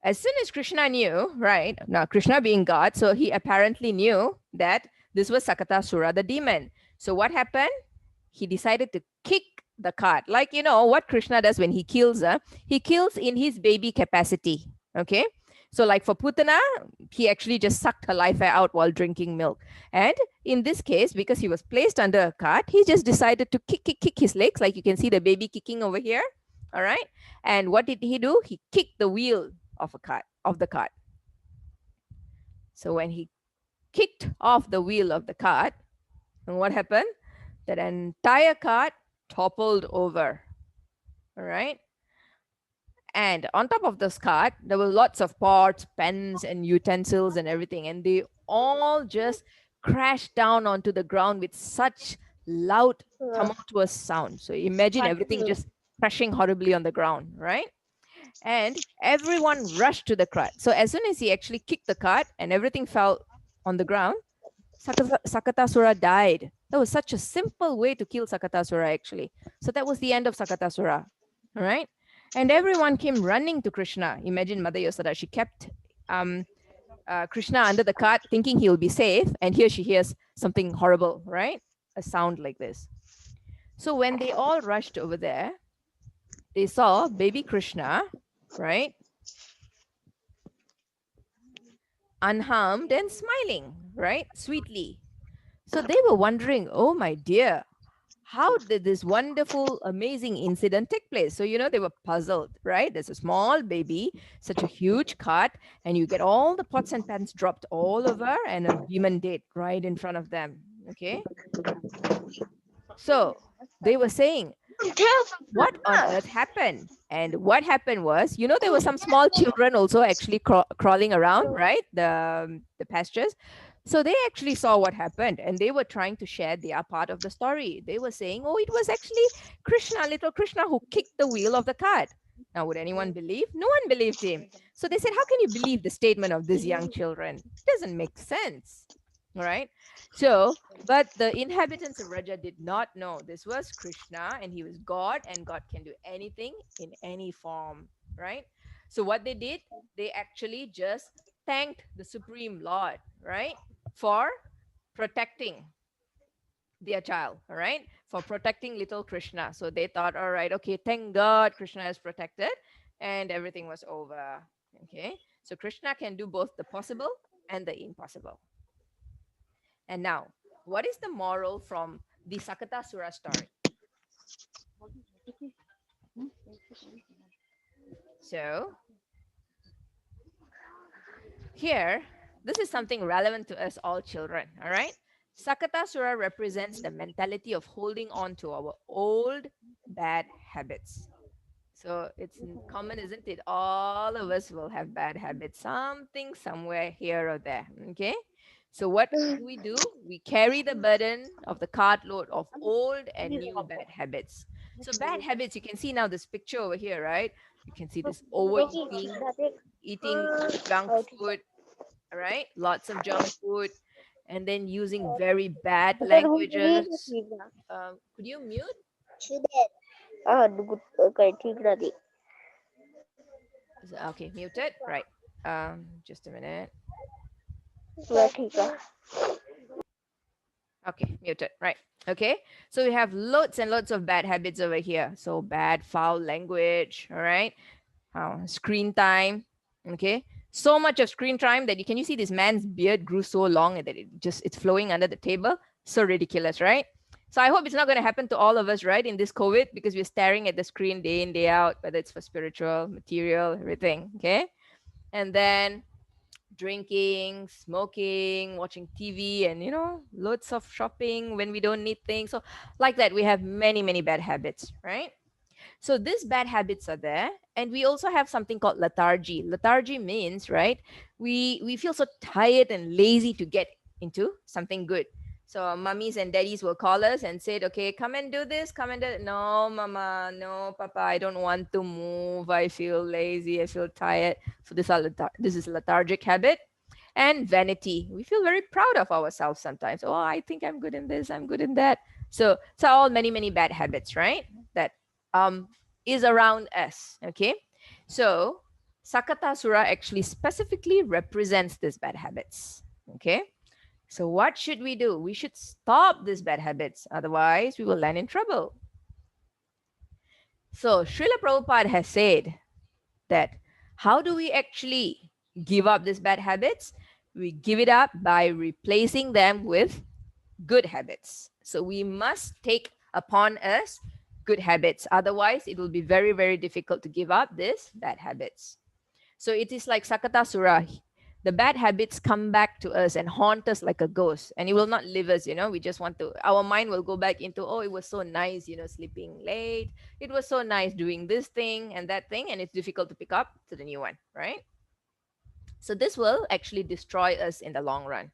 Speaker 1: as soon as Krishna knew, right? Now, Krishna being God, so he apparently knew that this was Sakatasura, the demon. So what happened? He decided to kick the cart. Like, what Krishna does when he kills, he kills in his baby capacity. Okay. So like for Putana, he actually just sucked her life out while drinking milk. And in this case, because he was placed under a cart, he just decided to kick his legs. Like you can see the baby kicking over here. All right. And what did he do? He kicked the wheel of the cart. So when he kicked off the wheel of the cart, and what happened? That entire cart toppled over. All right. And on top of this cart, there were lots of pots, pans, and utensils and everything. And they all just crashed down onto the ground with such loud, tumultuous sound. So imagine everything just crashing horribly on the ground, right? And everyone rushed to the cart. So as soon as he actually kicked the cart and everything fell on the ground, Sakatasura died. That was such a simple way to kill Sakatasura, actually. So that was the end of Sakatasura. All right. And everyone came running to Krishna. Imagine Mother Yashoda. She kept Krishna under the cart, thinking he'll be safe. And here she hears something horrible, right? A sound like this. So when they all rushed over there, they saw baby Krishna, right? Unharmed and smiling, right? Sweetly. So they were wondering, oh my dear, how did this wonderful, amazing incident take place? So, they were puzzled, right? There's a small baby, such a huge cart, and you get all the pots and pans dropped all over, and a demon dead right in front of them. Okay. So they were saying, what on earth happened? And what happened was, there were some small children also actually crawling around, right? The pastures. So they actually saw what happened and they were trying to share their part of the story. They were saying, oh, it was actually Krishna, little Krishna, who kicked the wheel of the cart. Now, would anyone believe? No one believed him. So they said, how can you believe the statement of these young children? It doesn't make sense. All right. So, but the inhabitants of Raja did not know this was Krishna and he was God and God can do anything in any form. Right. So what they did, they actually just thanked the Supreme Lord, right, for protecting their child, all right, for protecting little Krishna. So they thought, all right, okay, thank God Krishna is protected, and everything was over. Okay, so Krishna can do both the possible and the impossible. And now, what is the moral from the Sakatasura story? So here, this is something relevant to us all children, all right? Sakatasura represents the mentality of holding on to our old bad habits. So it's common, isn't it? All of us will have bad habits, something somewhere here or there. Okay. So what do? We carry the burden of the cartload of old and new bad habits. So bad habits, you can see now this picture over here, right? You can see this overeating, eating junk food, right? Lots of junk food, and then using very bad languages. Could you mute? Okay, muted. Right. Just a minute. Okay, muted. Right. Okay. So we have loads and loads of bad habits over here. So bad, foul language. All right. Screen time. Okay. So much of screen time that you see this man's beard grew so long that it's flowing under the table. So ridiculous, right? So I hope it's not going to happen to all of us, right, in this COVID, because we're staring at the screen day in, day out, whether it's for spiritual, material, everything. Okay. And then drinking, smoking, watching TV, and loads of shopping when we don't need things. So, like that, we have many, many bad habits, right? So these bad habits are there, and we also have something called lethargy. Lethargy means, right, we feel so tired and lazy to get into something good. So our mummies and daddies will call us and said, "Okay, come and do this, come and do it." No, mama, no, papa, I don't want to move. I feel lazy. I feel tired. So this is lethargic habit. And vanity. We feel very proud of ourselves sometimes. Oh, I think I'm good in this. I'm good in that. So all many many bad habits, right? That um is around us. Okay, so Sakatasura actually specifically represents these bad habits. Okay, so what should we do? We should stop these bad habits, otherwise we will land in trouble. So Srila Prabhupada has said that how do we actually give up these bad habits? We give it up by replacing them with good habits. So we must take upon us good habits. Otherwise, it will be very, very difficult to give up these bad habits. So it is like Sakatasura. The bad habits come back to us and haunt us like a ghost, and it will not leave us. We just want to, our mind will go back into, oh, it was so nice, sleeping late. It was so nice doing this thing and that thing, and it's difficult to pick up to the new one, right? So this will actually destroy us in the long run.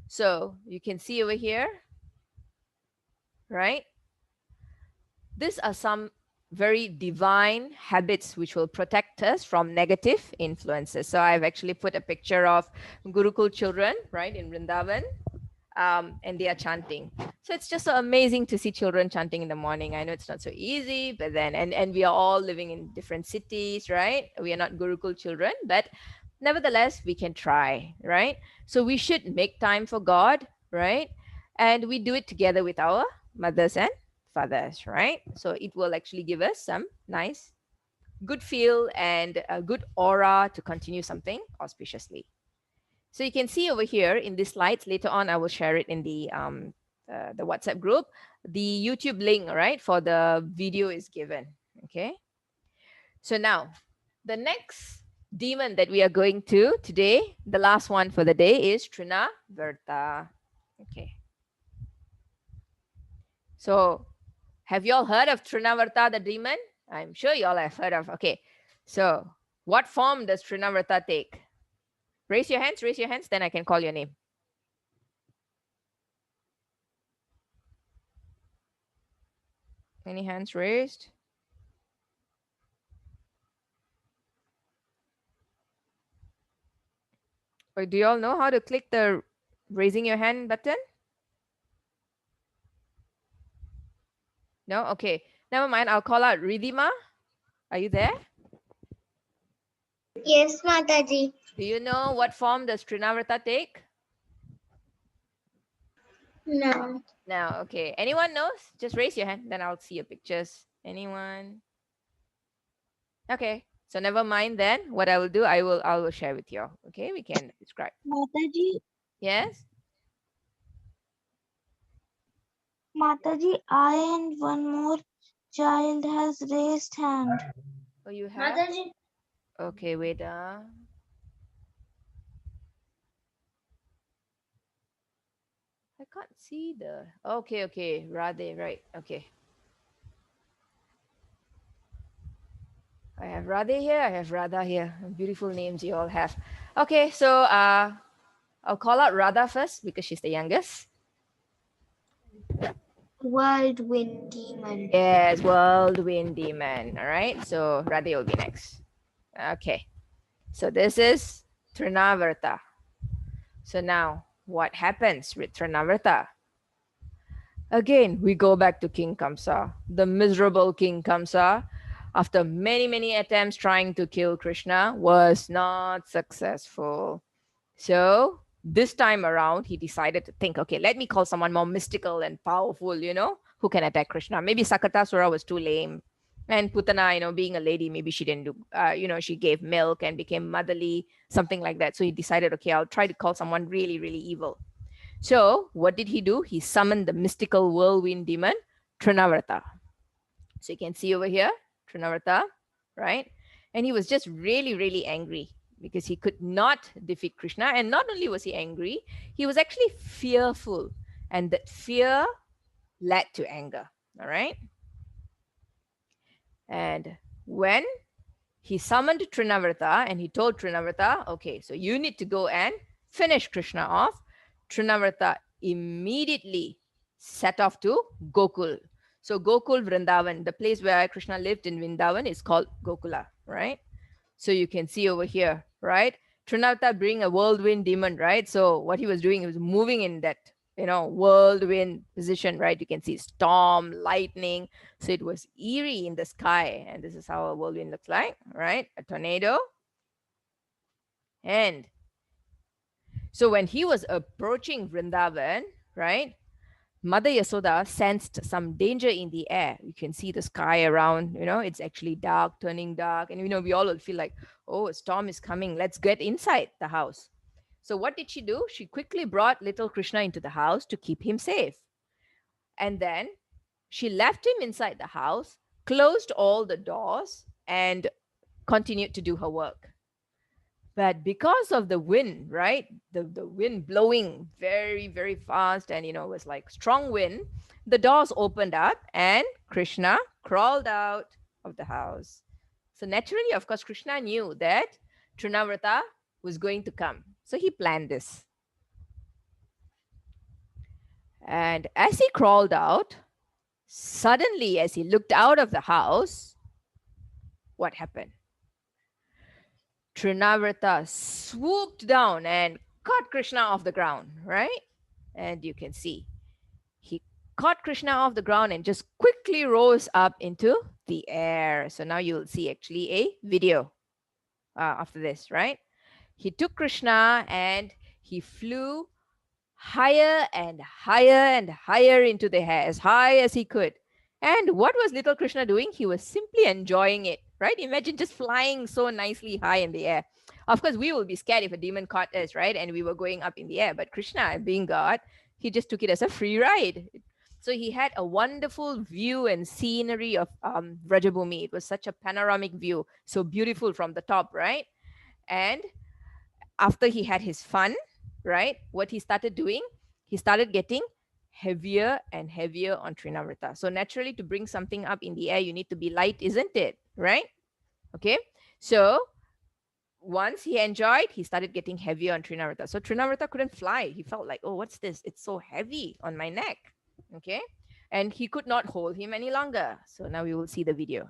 Speaker 1: So you can see over here, right? These are some very divine habits which will protect us from negative influences. So I've actually put a picture of Gurukul children, right, in Vrindavan, and they are chanting. So it's just so amazing to see children chanting in the morning. I know it's not so easy, but then, and we are all living in different cities, right? We are not Gurukul children, but nevertheless, we can try, right? So we should make time for God, right? And we do it together with our mothers and fathers, right? So it will actually give us some nice, good feel and a good aura to continue something auspiciously. So you can see over here in these slides. Later on, I will share it in the WhatsApp group. The YouTube link, right, for the video is given. Okay. So now, the next demon that we are going to today, the last one for the day, is Trinavarta. Okay. So, have you all heard of Trinavarta, the demon? I'm sure you all have heard of. Okay. So, what form does Trinavarta take? Raise your hands, then I can call your name. Any hands raised? Or do you all know how to click the raising your hand button? No? Okay. Never mind. I'll call out Ridhima. Are you there?
Speaker 3: Yes, Mataji.
Speaker 1: Do you know what form does Trinavarta take?
Speaker 2: No.
Speaker 1: Now, okay. Anyone knows? Just raise your hand, then I'll see your pictures. Anyone? Okay. So never mind then. What I will do, I will share with you. Okay, we can describe.
Speaker 3: Mataji,
Speaker 1: Yes?
Speaker 3: Mataji, I and one more child has raised hand.
Speaker 1: Oh, you have?
Speaker 2: Mataji.
Speaker 1: Okay, wait. I can't see the. Okay, okay. Radhe, right. Okay. I have Radhe here. I have Radha here. Beautiful names you all have. Okay, so I'll call out Radha first because she's the youngest.
Speaker 2: Whirlwind demon.
Speaker 1: Yes, whirlwind demon. All right, so Radhe will be next. Okay, so this is Trinavarta. So now, what happens with Trinavarta? Again, we go back to King Kamsa, the miserable King Kamsa. After many, many attempts trying to kill Krishna, was not successful. So this time around, he decided to think, okay, let me call someone more mystical and powerful, who can attack Krishna. Maybe Sakatasura was too lame. And Putana, being a lady, maybe she didn't do, she gave milk and became motherly, something like that. So he decided, okay, I'll try to call someone really, really evil. So what did he do? He summoned the mystical whirlwind demon, Trinavarta. So you can see over here, Trinavarta, right? And he was just really, really angry because he could not defeat Krishna. And not only was he angry, he was actually fearful. And that fear led to anger. All right. And when he summoned Trinavarta and he told Trinavarta, okay, so you need to go and finish Krishna off. Trinavarta immediately set off to Gokul. So Gokul Vrindavan, the place where Krishna lived in Vrindavan, is called Gokula, right? So you can see over here, right? Trinavata being a whirlwind demon, right? So what he was doing, he was moving in that, whirlwind position, right? You can see storm, lightning. So it was eerie in the sky. And this is how a whirlwind looks like, right? A tornado. And so when he was approaching Vrindavan, right? Mother Yasoda sensed some danger in the air. You can see the sky around, it's actually dark, turning dark. And, we all will feel like, oh, a storm is coming. Let's get inside the house. So what did she do? She quickly brought little Krishna into the house to keep him safe. And then she left him inside the house, closed all the doors, and continued to do her work. But because of the wind, right? The wind blowing very, very fast and, it was like strong wind, the doors opened up and Krishna crawled out of the house. So naturally, of course, Krishna knew that Trinavrata was going to come. So he planned this. And as he crawled out, suddenly, as he looked out of the house, what happened? Trinavarta swooped down and caught Krishna off the ground, right? And you can see he caught Krishna off the ground and just quickly rose up into the air. So now you'll see actually a video after this, right? He took Krishna and he flew higher and higher and higher into the air, as high as he could. And what was little Krishna doing? He was simply enjoying it, right? Imagine just flying so nicely high in the air. Of course, we will be scared if a demon caught us, right? And we were going up in the air. But Krishna, being God, he just took it as a free ride. So he had a wonderful view and scenery of Vrajabhumi. It was such a panoramic view, so beautiful from the top, right? And after he had his fun, right, what he started doing, he started getting heavier and heavier on Trinavrata. So naturally, to bring something up in the air, you need to be light, isn't it? Right? Okay. So once he enjoyed, he started getting heavier on Trinavrata. So Trinavrata couldn't fly. He felt like, oh, what's this? It's so heavy on my neck. Okay. And he could not hold him any longer. So now we will see the video.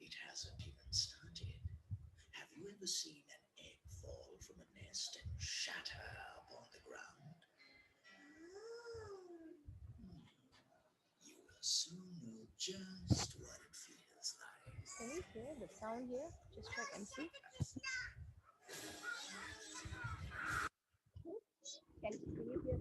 Speaker 5: It hasn't even started. Have you ever seen an egg fall from a nest and shatter upon the ground? just what it feels like.
Speaker 1: Can you hear the sound here? Just check and see. Can you hear?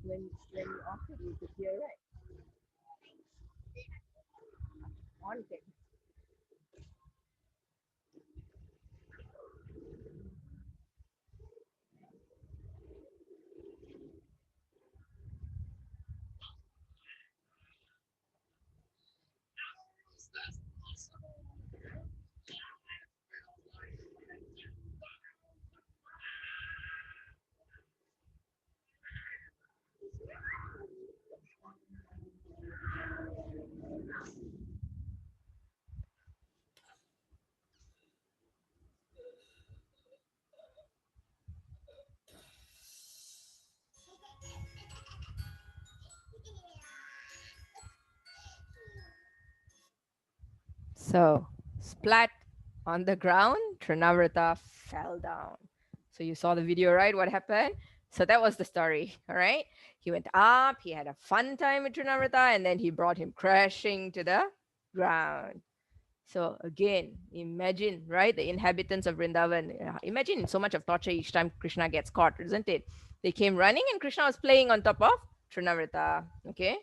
Speaker 1: When you off it, you could hear right. On it. So, splat on the ground, Trinavarta fell down. So, you saw the video, right? What happened? So, that was the story, all right? He went up, he had a fun time with Trinavarta, and then he brought him crashing to the ground. So, again, imagine, right? The inhabitants of Vrindavan, imagine so much of torture each time Krishna gets caught, isn't it? They came running, and Krishna was playing on top of Trinavarta, okay?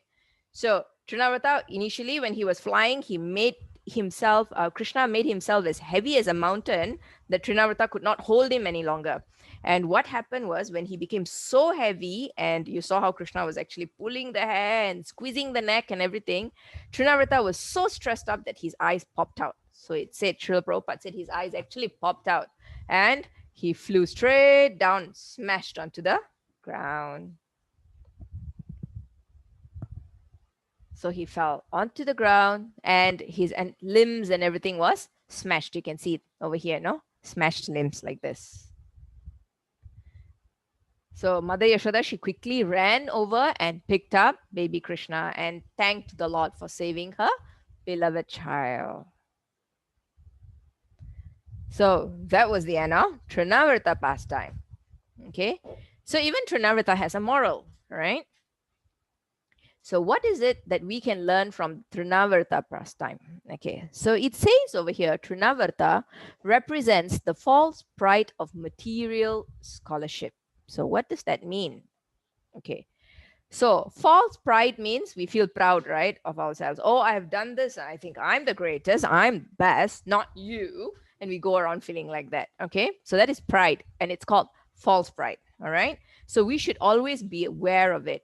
Speaker 1: So, Trinavarta, initially, when he was flying, he made himself, Krishna made himself as heavy as a mountain that Trinavarta could not hold him any longer. And what happened was when he became so heavy, and you saw how Krishna was actually pulling the hair and squeezing the neck and everything, Trinavarta was so stressed up that his eyes popped out. So it said, Srila Prabhupada said his eyes actually popped out and he flew straight down, smashed onto the ground. So he fell onto the ground and his limbs and everything was smashed. You can see it over here, no? Smashed limbs like this. So Mother Yashoda, she quickly ran over and picked up baby Krishna and thanked the Lord for saving her beloved child. So that was the end of Trinavarta pastime. Okay. So even Trinavarta has a moral, right? So what is it that we can learn from Trinavarta pastime? Okay, so it says over here, Trinavarta represents the false pride of material scholarship. So what does that mean? Okay, so false pride means we feel proud, right, of ourselves. Oh, I have done this. I think I'm the greatest. I'm best, not you. And we go around feeling like that. Okay, so that is pride, and it's called false pride. All right, so we should always be aware of it.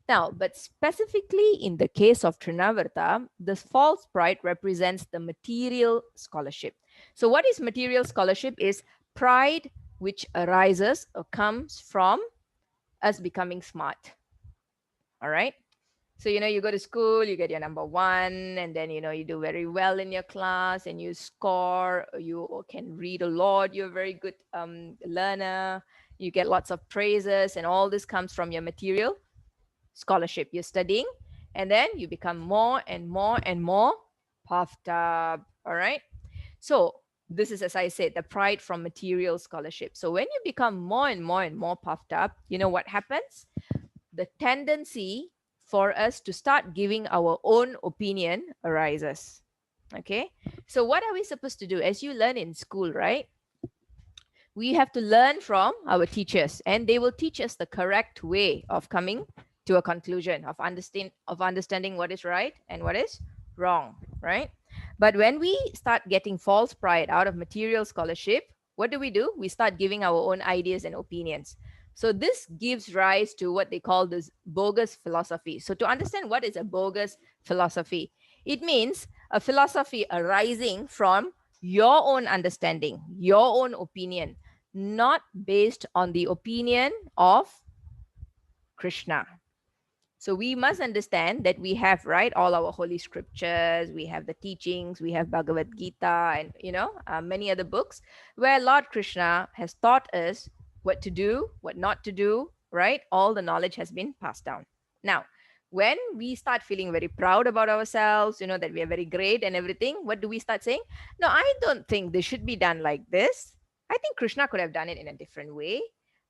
Speaker 1: Now, but specifically in the case of Trinavarta, this false pride represents the material scholarship. So what is material scholarship? Is pride which arises or comes from us becoming smart. All right. So, you go to school, you get your number one, and then, you do very well in your class and you score, you can read a lot, you're a very good learner, you get lots of praises, and all this comes from your material scholarship. You're studying, and then you become more and more and more puffed up. All right. So this is, as I said, the pride from material scholarship. So when you become more and more and more puffed up, you know what happens? The tendency for us to start giving our own opinion arises. Okay. So what are we supposed to do? As you learn in school, right? We have to learn from our teachers, and they will teach us the correct way of coming to a conclusion, of understanding what is right and what is wrong, right? But when we start getting false pride out of material scholarship, what do? We start giving our own ideas and opinions. So this gives rise to what they call this bogus philosophy. So to understand what is a bogus philosophy, it means a philosophy arising from your own understanding, your own opinion, not based on the opinion of Krishna. So we must understand that we have, right, all our holy scriptures, we have the teachings, we have Bhagavad Gita, and many other books where Lord Krishna has taught us what to do, what not to do, right? All the knowledge has been passed down. Now, when we start feeling very proud about ourselves, that we are very great and everything, what do we start saying? No, I don't think this should be done like this. I think Krishna could have done it in a different way.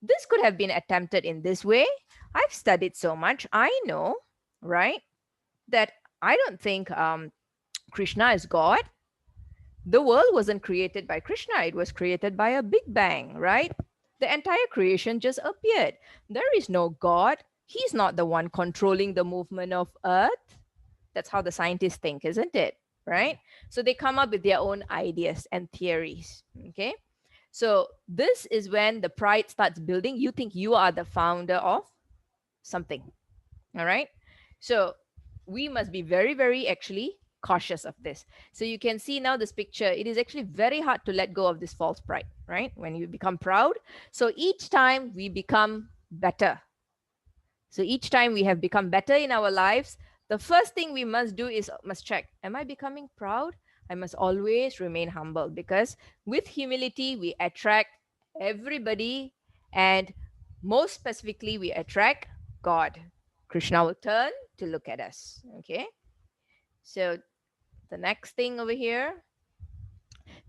Speaker 1: This could have been attempted in this way. I've studied so much. I know, right, that I don't think Krishna is God. The world wasn't created by Krishna. It was created by a big bang, right? The entire creation just appeared. There is no God. He's not the one controlling the movement of Earth. That's how the scientists think, isn't it? Right? So they come up with their own ideas and theories. Okay. So this is when the pride starts building. You think you are the founder of something. All right. So we must be very, very actually cautious of this. So you can see now this picture, it is actually very hard to let go of this false pride, right? When you become proud. So each time we become better. So each time we have become better in our lives, the first thing we must do is must check, am I becoming proud? I must always remain humble, because with humility, we attract everybody, and most specifically, we attract God. Krishna will turn to look at us. Okay. So the next thing over here,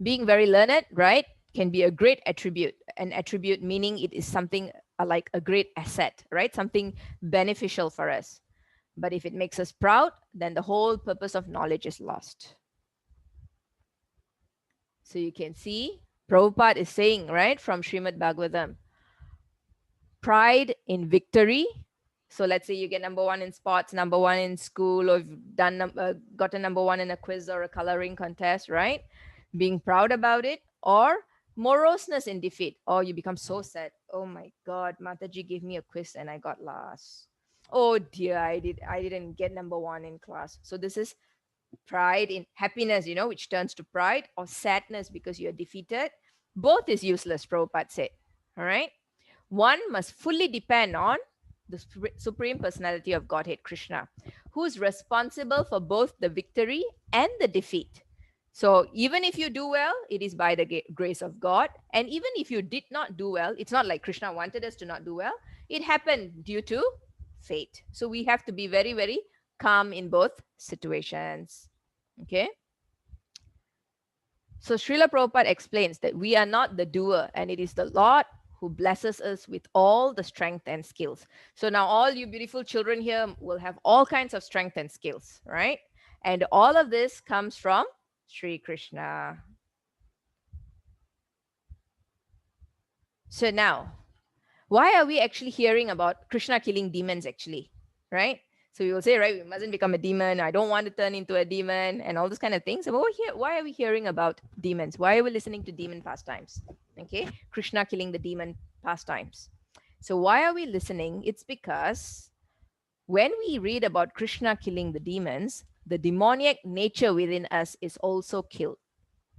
Speaker 1: being very learned, right, can be a great attribute. An attribute meaning it is something like a great asset, right? Something beneficial for us. But if it makes us proud, then the whole purpose of knowledge is lost. So you can see, Prabhupada is saying, right, from Srimad Bhagavatam, pride in victory. So let's say you get number one in sports, number one in school, or you've got a number one in a quiz or a coloring contest, right? Being proud about it, or moroseness in defeat, or you become so sad. Oh my God, Mataji gave me a quiz and I got last. Oh dear, I didn't get number one in class. So this is pride in happiness, which turns to pride, or sadness because you're defeated. Both is useless, Prabhupada said. All right. One must fully depend on the Supreme Personality of Godhead, Krishna, who is responsible for both the victory and the defeat. So even if you do well, it is by the grace of God. And even if you did not do well, it's not like Krishna wanted us to not do well. It happened due to fate. So we have to be very, very calm in both situations. Okay. So Srila Prabhupada explains that we are not the doer, and it is the Lord who blesses us with all the strength and skills. So now all you beautiful children here will have all kinds of strength and skills, right? And all of this comes from Sri Krishna. So now, why are we actually hearing about Krishna killing demons actually, right? So we will say, right, we mustn't become a demon. I don't want to turn into a demon and all those kind of things. So why are we hearing about demons? Why are we listening to demon pastimes? Okay, Krishna killing the demon pastimes. So why are we listening? It's because when we read about Krishna killing the demons, the demoniac nature within us is also killed,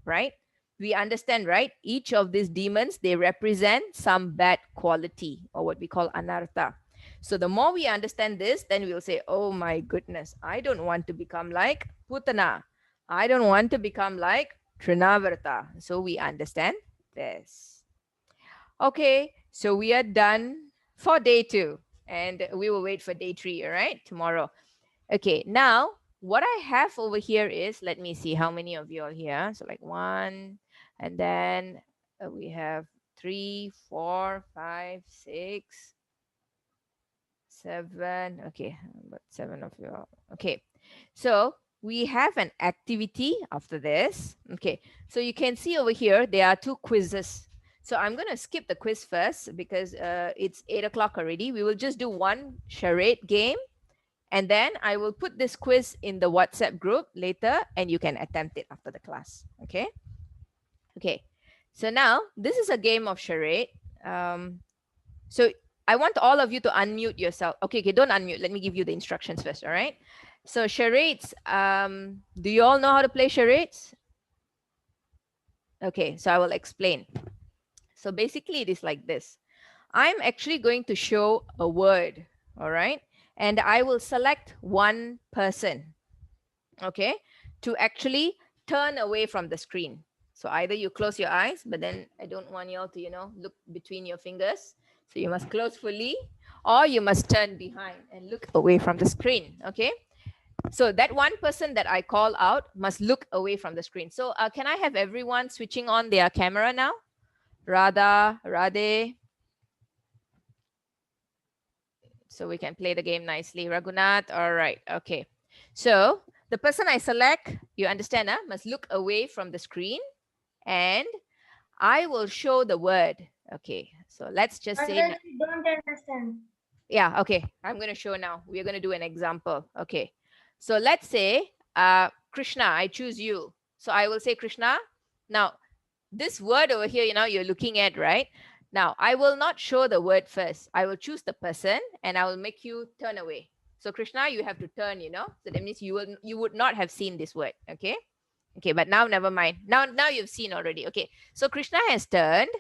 Speaker 1: right? We understand, right? Each of these demons, they represent some bad quality, or what we call anartha. So the more we understand this, then we'll say, oh my goodness, I don't want to become like Putana. I don't want to become like Trinavarta. So we understand this. Okay, so we are done for day 2, and we will wait for day 3, all right, tomorrow. Okay, now what I have over here is, let me see how many of you are here. So like 1, and then we have 3, 4, 5, 6, 7. Okay, about 7 of you are. Okay, so we have an activity after this. Okay, so you can see over here there are 2 quizzes. So I'm going to skip the quiz first because it's 8 o'clock already. We will just do one charade game, and then I will put this quiz in the WhatsApp group later, and you can attempt it after the class. Okay. Okay. So now this is a game of charade. So I want all of you to unmute yourself. Okay, okay, don't unmute. Let me give you the instructions first, all right? So charades, do you all know how to play charades? Okay, so I will explain. So basically it is like this. I'm actually going to show a word, all right? And I will select one person, okay, to actually turn away from the screen. So either you close your eyes, but then I don't want you all to, look between your fingers. So you must close fully, or you must turn behind and look away from the screen, okay? So that one person that I call out must look away from the screen. So can I have everyone switching on their camera now? Radha, Radhe, so we can play the game nicely. Raghunath, all right, okay. So the person I select, you understand, must look away from the screen, and I will show the word. Okay, so let's just say,
Speaker 3: don't understand.
Speaker 1: yeah, okay, I'm going to show now. We're going to do an example. Okay, so let's say, Krishna, I choose you. So I will say, Krishna, now this word over here, you're looking at, right? Now, I will not show the word first. I will choose the person and I will make you turn away. So Krishna, you have to turn, So that means you would not have seen this word. Okay. Okay, but now never mind. Now you've seen already. Okay. So Krishna has turned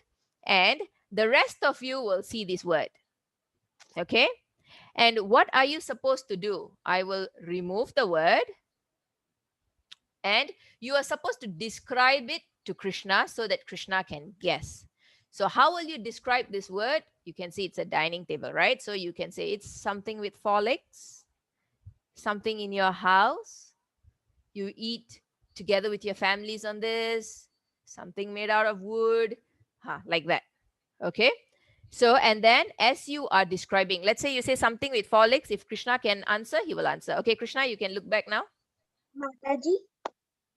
Speaker 1: and the rest of you will see this word. Okay. And what are you supposed to do? I will remove the word and you are supposed to describe it to Krishna so that Krishna can guess. So how will you describe this word? You can see it's a dining table, right? So you can say it's something with 4 legs, something in your house. You eat together with your families on this, something made out of wood, like that. Okay. So, and then as you are describing, let's say you say something with 4 legs. If Krishna can answer, he will answer. Okay, Krishna, you can look back now.
Speaker 3: Mataji,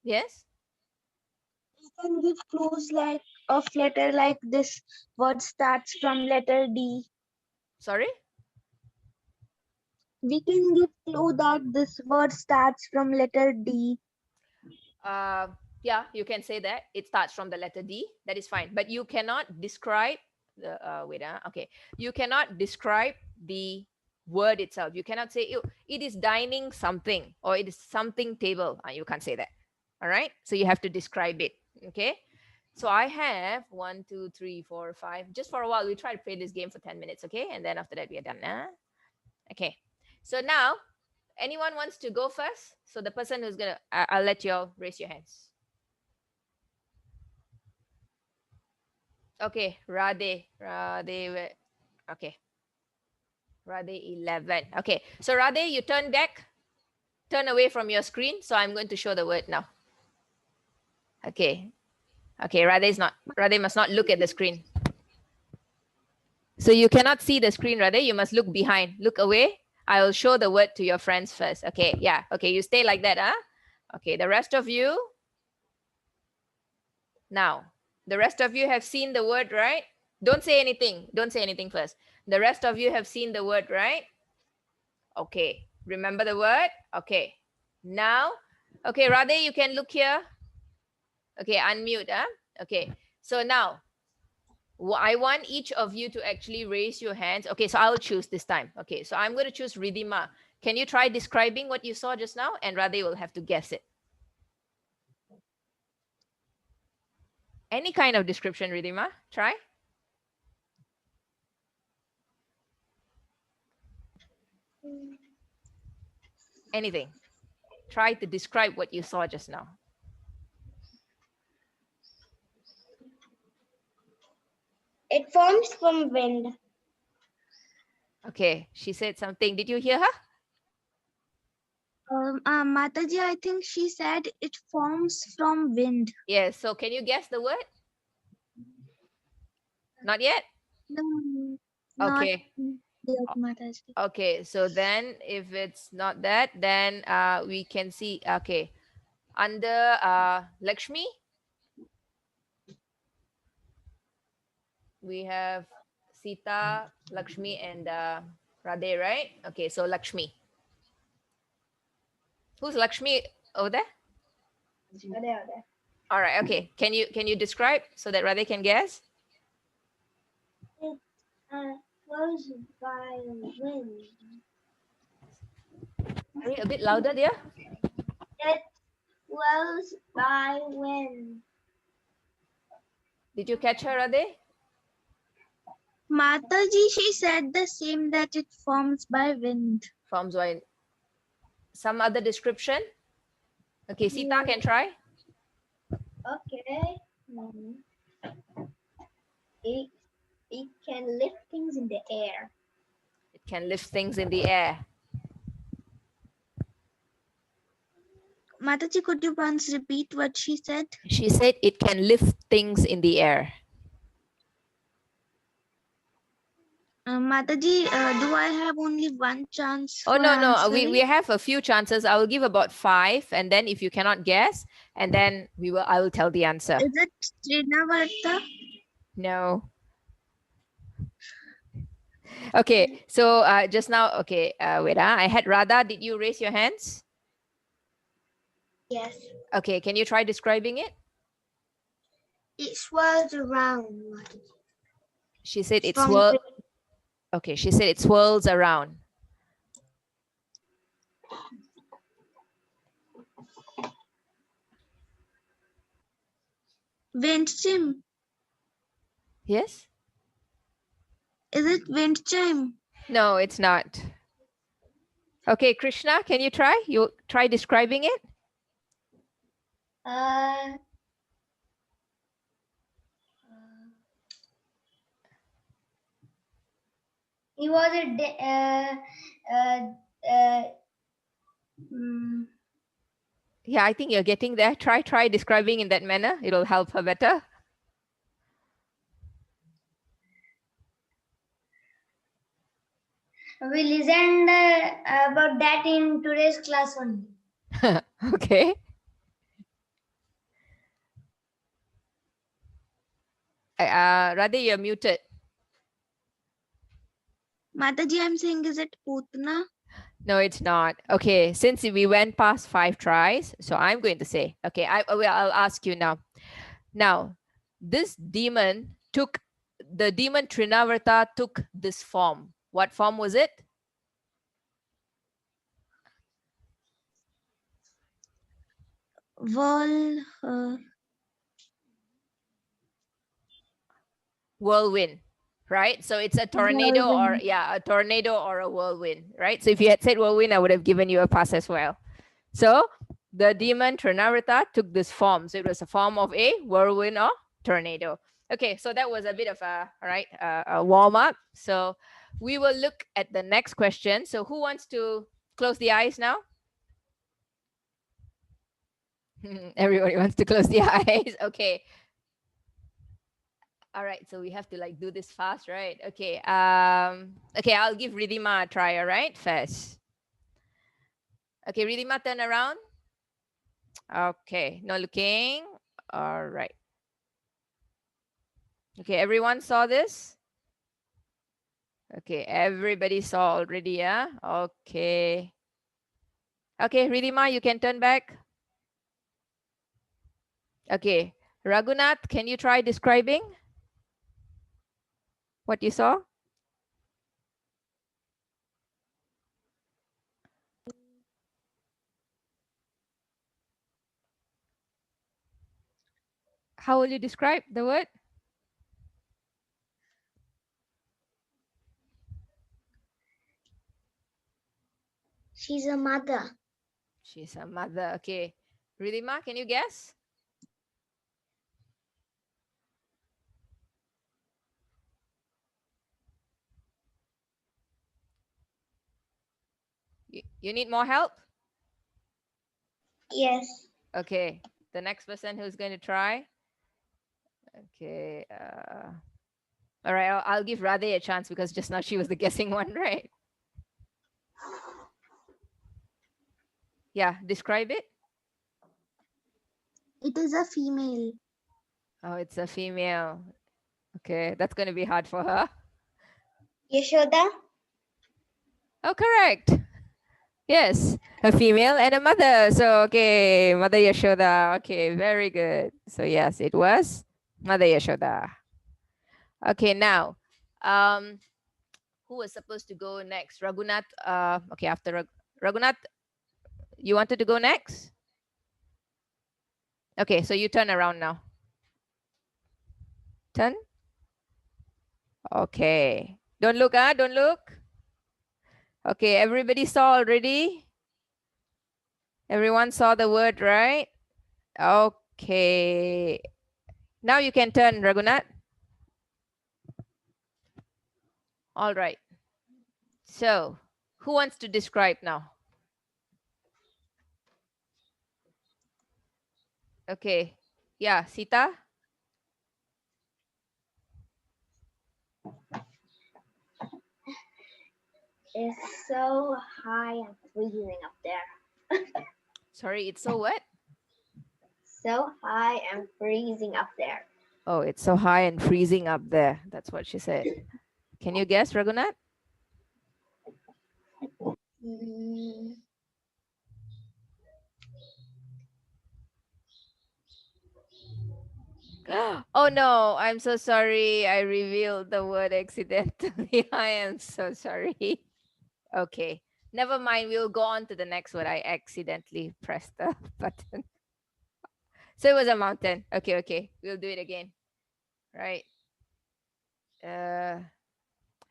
Speaker 1: Yes.
Speaker 3: you can give clues like of letter like this word starts from letter D.
Speaker 1: Sorry.
Speaker 3: We can give clue that this word starts from letter D.
Speaker 1: uh yeah, you can say that it starts from the letter D. That is fine, but you cannot describe the wait okay, you cannot describe the word itself. You cannot say it is dining something or it is something table. You can't say that. All right, so you have to describe it. Okay, so I have 1, 2, 3, 4, 5. Just for a while we try to play this game for 10 minutes. Okay, and then after that we are done. Okay, so now anyone wants to go first? So the person who's gonna, I'll let you all raise your hands. Okay, Radhe, okay, Radhe 11. Okay, so Radhe, you turn back, turn away from your screen. So I'm going to show the word now. Okay, okay, Radhe must not look at the screen. So you cannot see the screen, Radhe. You must look behind, look away. I will show the word to your friends first. Okay, yeah, okay, you stay like that, Okay, the rest of you, now, the rest of you have seen the word, right? Don't say anything. Don't say anything first. The rest of you have seen the word, right? Okay. Remember the word? Okay. Now, okay, Radhe, you can look here. Okay, unmute. Okay. So now, I want each of you to actually raise your hands. Okay, so I'll choose this time. Okay, so I'm going to choose Ridhima. Can you try describing what you saw just now? And Radhe will have to guess it. Any kind of description, Ridhima. Try. Anything. Try to describe what you saw just now.
Speaker 3: It forms from wind.
Speaker 1: Okay, she said something. Did you hear her?
Speaker 3: Mataji, I think she said it forms from wind.
Speaker 1: Yes. So can you guess the word? Not yet?
Speaker 3: No, not
Speaker 1: Okay.
Speaker 3: yet, Mataji.
Speaker 1: Okay. So then if it's not that, then we can see, okay. Under Lakshmi, we have Sita, Lakshmi, and Radhe, right? Okay, so Lakshmi. Who's Lakshmi over there? All right, okay. Can you describe so that Radhe can guess?
Speaker 3: Uh, Was by wind.
Speaker 1: Sorry, a bit louder, dear.
Speaker 3: It was by wind.
Speaker 1: Did you catch her, Ade?
Speaker 2: Mataji, she said the same, that it forms by wind.
Speaker 1: Forms by some other description? Okay, Sita can try.
Speaker 3: Okay. It, it can lift things in the air.
Speaker 1: It can lift things in the air.
Speaker 2: Mataji, could you once repeat what she said?
Speaker 1: She said it can lift things in the air.
Speaker 2: Mataji, do I have only one chance
Speaker 1: Oh,
Speaker 2: for
Speaker 1: no, no.
Speaker 2: answering?
Speaker 1: We have a few chances. I will give about 5, and then if you cannot guess, and then I will tell the answer.
Speaker 2: Is it Trinavarta?
Speaker 1: No. Okay, so just now, okay, wait, I had Radha. Did you raise your hands?
Speaker 3: Yes.
Speaker 1: Okay, can you try describing it?
Speaker 3: It swirls around.
Speaker 1: She said it
Speaker 3: Strong
Speaker 1: swirls. Okay, she said it swirls around.
Speaker 2: Wind chime.
Speaker 1: Yes?
Speaker 2: Is it wind chime?
Speaker 1: No, it's not. Okay, Krishna, can you try? You try describing it?
Speaker 3: He was
Speaker 1: Yeah, I think you're getting there. Try describing in that manner. It'll help her better.
Speaker 3: we listened about that in today's class only.
Speaker 1: Okay. Radhe, you're muted.
Speaker 2: Mataji, I'm saying, is it Putana?
Speaker 1: No, it's not. Okay, since we went past 5 tries, so I'm going to say, okay, I'll ask you now. Now, this demon the demon Trinavarta took this form. What form was it? Whirlwind, right? So it's a tornado or a tornado or a whirlwind, right? So if you had said whirlwind, I would have given you a pass as well. So the demon Trinavarta took this form. So it was a form of a whirlwind or tornado. Okay, so that was a bit of a warm up. So we will look at the next question. So who wants to close the eyes now? Everybody wants to close the eyes. Okay. All right, so we have to like do this fast, right? Okay. Okay, I'll give Ridhima a try, all right? First. Okay, Ridhima, turn around. Okay, no looking. All right. Okay, everyone saw this? Okay, everybody saw already, yeah? Okay. Okay, Ridhima, you can turn back. Okay, Raghunath, can you try describing what you saw? How will you describe the word?
Speaker 3: She's a mother.
Speaker 1: She's a mother. Okay. Ridhima, can you guess? You need more help?
Speaker 3: Yes.
Speaker 1: Okay. The next person who's going to try. Okay. All right. I'll give Radhe a chance because just now she was the guessing one, right? Yeah. Describe it.
Speaker 2: It is a female.
Speaker 1: Oh, it's a female. Okay. That's going to be hard for her.
Speaker 3: Yashoda.
Speaker 1: Oh, correct. Yes, a female and a mother. So, okay, Mother Yashoda. Okay, very good. So, yes, it was Mother Yashoda. Okay, now, Who was supposed to go next? Raghunath. Okay, after Raghunath, you wanted to go next? Okay, so you turn around now. Turn. Okay. Don't look, don't look. Okay, everybody saw already? Everyone saw the word, right? Okay. Now you can turn, Raghunath. All right. So, who wants to describe now? Okay. Yeah, Sita?
Speaker 3: It's so high and freezing up there.
Speaker 1: Sorry, it's so what?
Speaker 3: So high and freezing up there.
Speaker 1: Oh, it's so high and freezing up there. That's what she said. Can you guess, Raghunath?
Speaker 3: Mm,
Speaker 1: Oh no, I'm so sorry. I revealed the word accidentally. I am so sorry. Okay, never mind. We'll go on to the next word. I accidentally pressed the button. So it was a mountain. Okay, okay. We'll do it again. Right.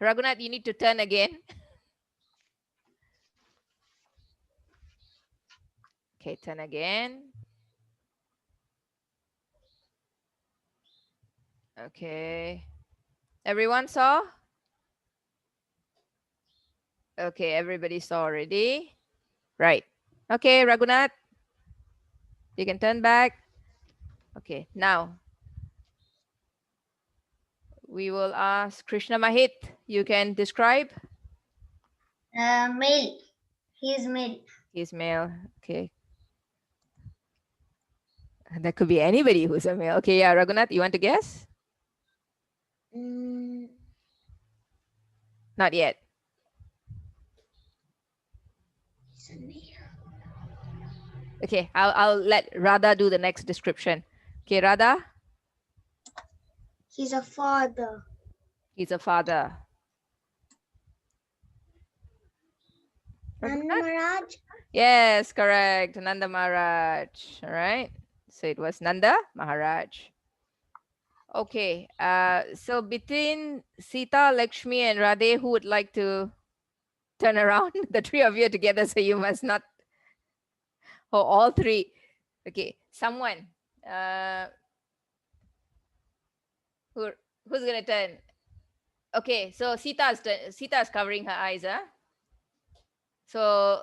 Speaker 1: Raghunath, you need to turn again. Okay, turn again. Okay. Everyone saw? Okay, everybody saw already. Right. Okay, Raghunath, you can turn back. Okay, now we will ask Krishna Mahit. You can describe.
Speaker 3: male. He is male.
Speaker 1: He's male. Okay. That could be anybody who's a male. Okay, yeah, Raghunath, you want to guess?
Speaker 3: Mm,
Speaker 1: Not yet.
Speaker 3: he's a male.
Speaker 1: Okay, I'll let Radha do the next description. Okay, Radha,
Speaker 3: He's a father.
Speaker 1: he's a father.
Speaker 3: Nanda
Speaker 1: Raghunath?
Speaker 3: Maharaj.
Speaker 1: Yes, correct. Nanda Maharaj. All right. So it was Nanda Maharaj. Okay. So between Sita, Lakshmi, and Radhe, who would like to turn around? The three of you together, so you must not. Oh, all three. Okay. Someone. Who who's gonna turn? Okay. So Sita's covering her eyes, huh? So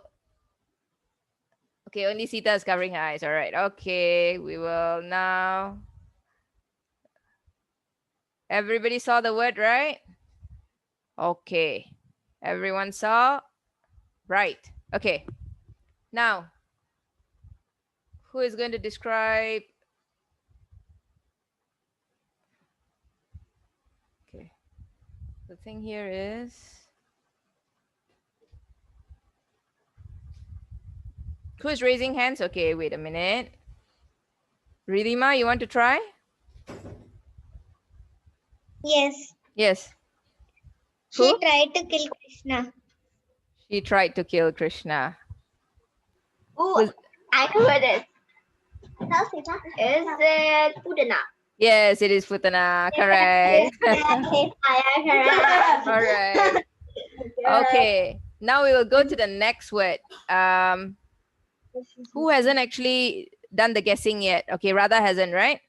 Speaker 1: okay, only Sita is covering her eyes. All right. Okay. We will now. Everybody saw the word, right? Okay. Everyone saw? Right. Okay. Now, who is going to describe? Okay. The thing here is. Who is raising hands? Okay, wait a minute. Ridhima, you want to try?
Speaker 3: Yes.
Speaker 1: Yes.
Speaker 3: She
Speaker 1: Who?
Speaker 3: tried to kill Krishna.
Speaker 1: She tried to kill Krishna.
Speaker 3: Oh,
Speaker 1: Who's-
Speaker 3: I know what it is. Is it Putana?
Speaker 1: Yes, it is Putana. Correct. All right. Okay. Now we will go to the next word. Who hasn't actually done the guessing yet? Okay, Radha hasn't, right?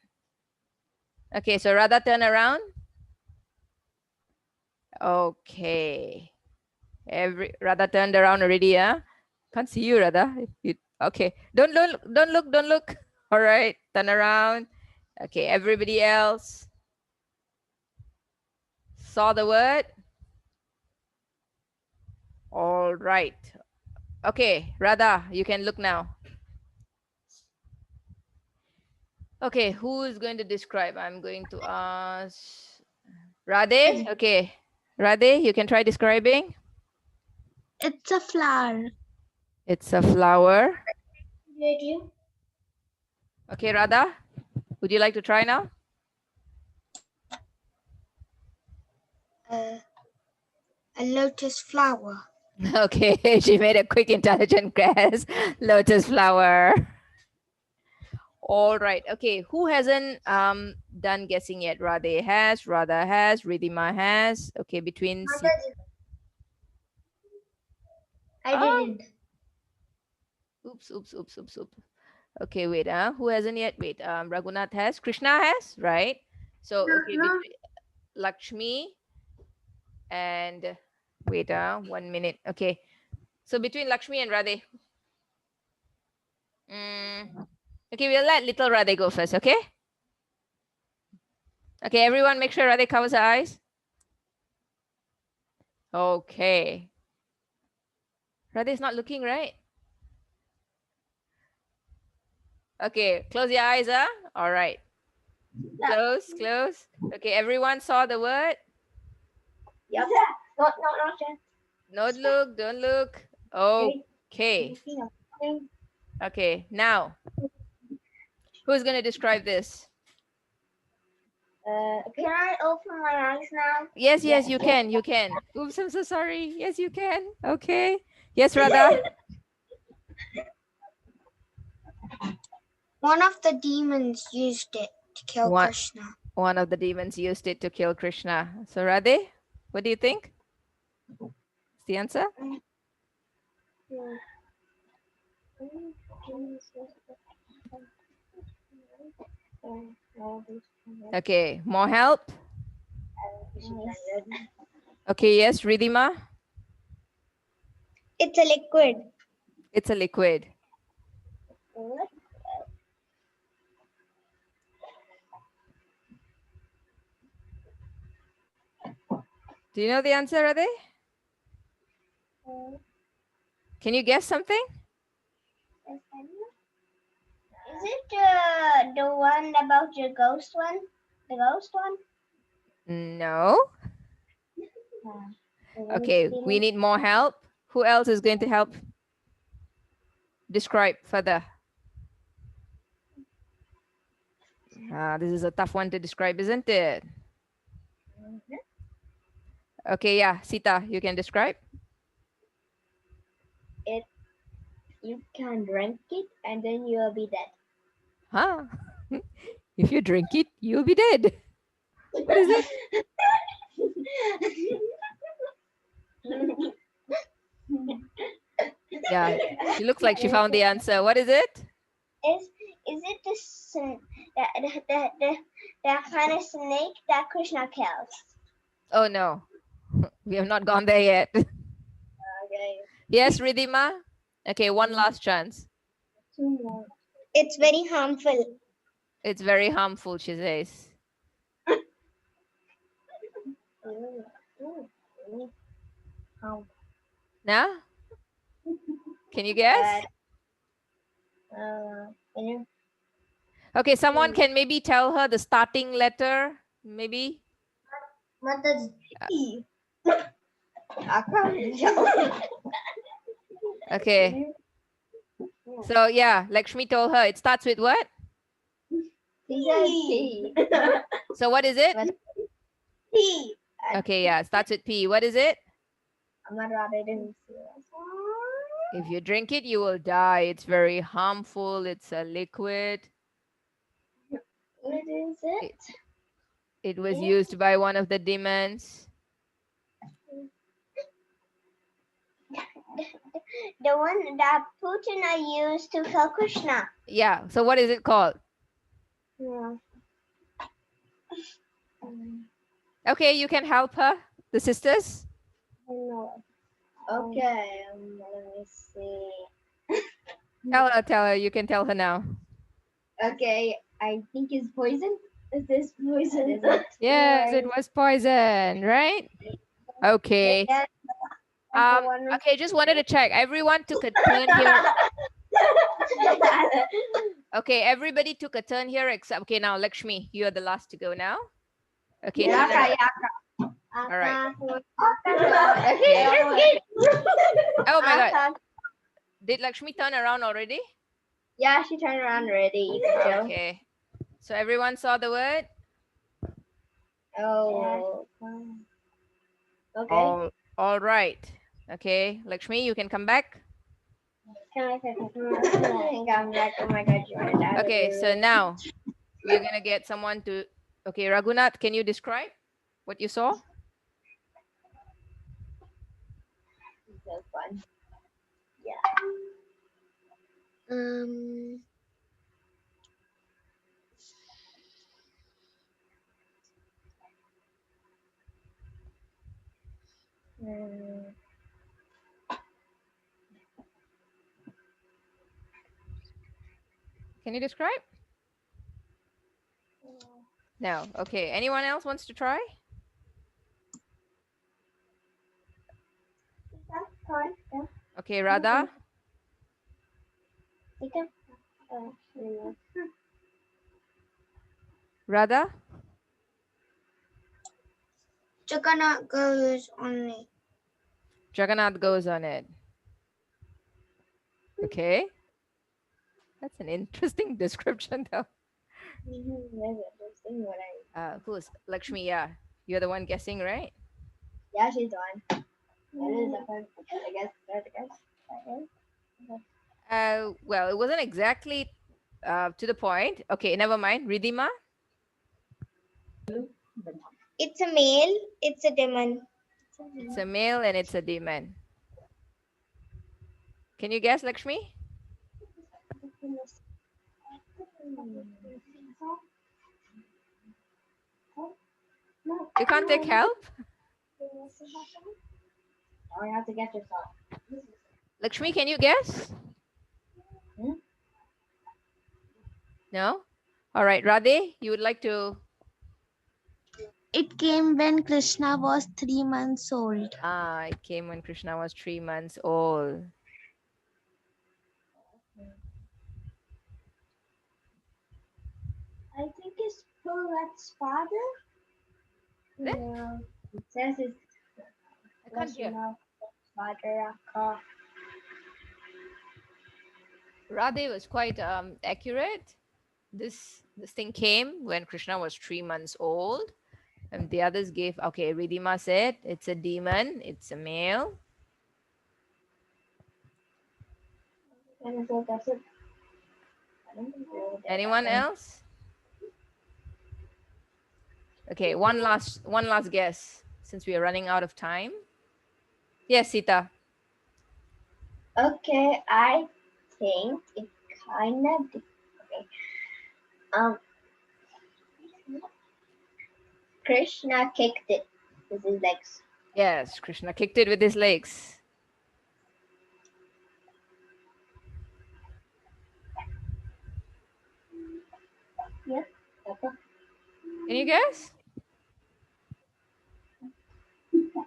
Speaker 1: Okay, so Radha, turn around. Okay. Radha turned around already, yeah? Can't see you, Radha. Okay. Don't look. All right, turn around. Okay, everybody else saw the word? All right. Okay, Radha, you can look now. Okay, who is going to describe? I'm going to ask Radhe. Okay, Radhe, you can try describing.
Speaker 2: It's a flower.
Speaker 1: It's a flower.
Speaker 3: You?
Speaker 1: Okay, Radha, would you like to try now?
Speaker 2: A lotus flower.
Speaker 1: Okay, she made a quick, intelligent guess. Lotus flower. All right. Okay, who hasn't done guessing yet? Radhe has, Radha has, Ridhima has. Okay, between
Speaker 3: I
Speaker 1: Ah.
Speaker 3: didn't.
Speaker 1: oops. Okay, wait, who hasn't yet? Wait, Raghunath has, Krishna has, right? So okay,
Speaker 3: No.
Speaker 1: between Lakshmi and wait, 1 minute. Okay. So between Lakshmi and Radhe. Okay, we'll let little Radhe go first, okay? Okay, everyone make sure Radhe covers her eyes. Okay. Radhe is not looking, right? Okay, close your eyes, all right. Close. Okay, everyone saw the word?
Speaker 3: Yep. Not.
Speaker 1: Don't look. Okay. Okay, now who's going to describe this?
Speaker 3: Can I open my eyes now?
Speaker 1: Yes, you can. Oops, I'm so sorry. Yes, you can. Okay. Yes, Radha.
Speaker 2: One of the demons used it to kill
Speaker 1: What?
Speaker 2: Krishna.
Speaker 1: One of the demons used it to kill Krishna. So Radhe, what do you think? What's the answer? Okay, more help? Okay, yes, Ridhima?
Speaker 2: It's a liquid.
Speaker 1: It's a liquid. Do you know the answer, Radhe? Can you guess something?
Speaker 3: Is it the one about the ghost one? The ghost one?
Speaker 1: No. Okay, we need more help. Who else is going to help describe further? This is a tough one to describe, isn't it? Okay, yeah, Sita, you can describe.
Speaker 3: You can drink it and then you will be dead.
Speaker 1: Huh? If you drink it, you'll be dead. What is it? Yeah, she looks like she found the answer. What is it?
Speaker 3: Is it the kind of snake that Krishna kills?
Speaker 1: Oh no, we have not gone there yet.
Speaker 3: Okay.
Speaker 1: Yes, Ridhima? Okay, one last chance.
Speaker 3: Two more.
Speaker 2: It's very harmful.
Speaker 1: It's very harmful, she says. Now? Can you guess?
Speaker 3: Can you?
Speaker 1: Okay, someone can maybe tell her the starting letter, maybe?
Speaker 3: What does E?
Speaker 1: Okay. So yeah, Lakshmi told her it starts with what?
Speaker 3: P.
Speaker 1: So what is it?
Speaker 3: P.
Speaker 1: Okay, yeah, it starts with P. What is it?
Speaker 3: I'm not rather than
Speaker 1: If you drink it, you will die. It's very harmful. It's a liquid.
Speaker 3: What is it?
Speaker 1: It was used by one of the demons.
Speaker 3: The one that Putana used to kill Krishna.
Speaker 1: Yeah. So what is it called?
Speaker 3: Yeah.
Speaker 1: Okay, you can help her, the sisters.
Speaker 3: Okay, let me see.
Speaker 1: Tell her. You can tell her now.
Speaker 3: Okay, I think it's poison. Is this poison?
Speaker 1: Yes, it was poison, right? Okay. Okay, just wanted to check. Everyone took a turn here. Okay, everybody took a turn here except, okay, now Lakshmi, you are the last to go now. Okay. All right. Okay. Oh my God. Did Lakshmi turn around already?
Speaker 3: Yeah, she turned around already.
Speaker 1: Okay. So everyone saw the word?
Speaker 3: Oh. Okay.
Speaker 1: All right. Okay, Lakshmi, you can come back.
Speaker 3: Come back. Oh my God, you are
Speaker 1: Okay, so now we're gonna get someone to. Okay, Raghunath, can you describe what you saw?
Speaker 3: so fun. Yeah. Mm,
Speaker 1: Can you describe? No. Okay. Anyone else wants to try?
Speaker 3: that's fun. Yeah.
Speaker 1: Okay, Radha.
Speaker 3: You can. Yeah.
Speaker 1: Radha.
Speaker 3: Coconut goes on it.
Speaker 1: Jagannath goes on it. Okay. That's an interesting description, though.
Speaker 3: That's interesting what I.
Speaker 1: Who's Lakshmi? Yeah, you're the one guessing, right?
Speaker 3: Yeah, she's on. That is the fun. I guess.
Speaker 1: Well, it wasn't exactly to the point. Okay, never mind. Ridhima.
Speaker 3: It's a male. It's a demon.
Speaker 1: It's a male and it's a demon. Can you guess, Lakshmi? You can't take help.
Speaker 3: I have to get yourself.
Speaker 1: Lakshmi, can you guess?
Speaker 3: Hmm?
Speaker 1: No. All right, Radhe, you would like to.
Speaker 2: It came when Krishna was 3 months old.
Speaker 1: It came when Krishna was 3 months old.
Speaker 3: I think it's Purat's father.
Speaker 1: Then?
Speaker 3: No, it says it's
Speaker 1: I can't hear.
Speaker 3: father.
Speaker 1: Radhe was quite accurate. This thing came when Krishna was 3 months old, and the others gave. Okay, Ridhima said it's a demon. It's a male.
Speaker 3: And so that's it. I don't think we're there.
Speaker 1: Anyone else? Okay, one last guess since we are running out of time. Yes, Sita.
Speaker 3: Okay, I think it kind of. Okay. Krishna kicked it with his legs.
Speaker 1: Yes, Krishna kicked it with his legs.
Speaker 3: Yes.
Speaker 1: Can you guess?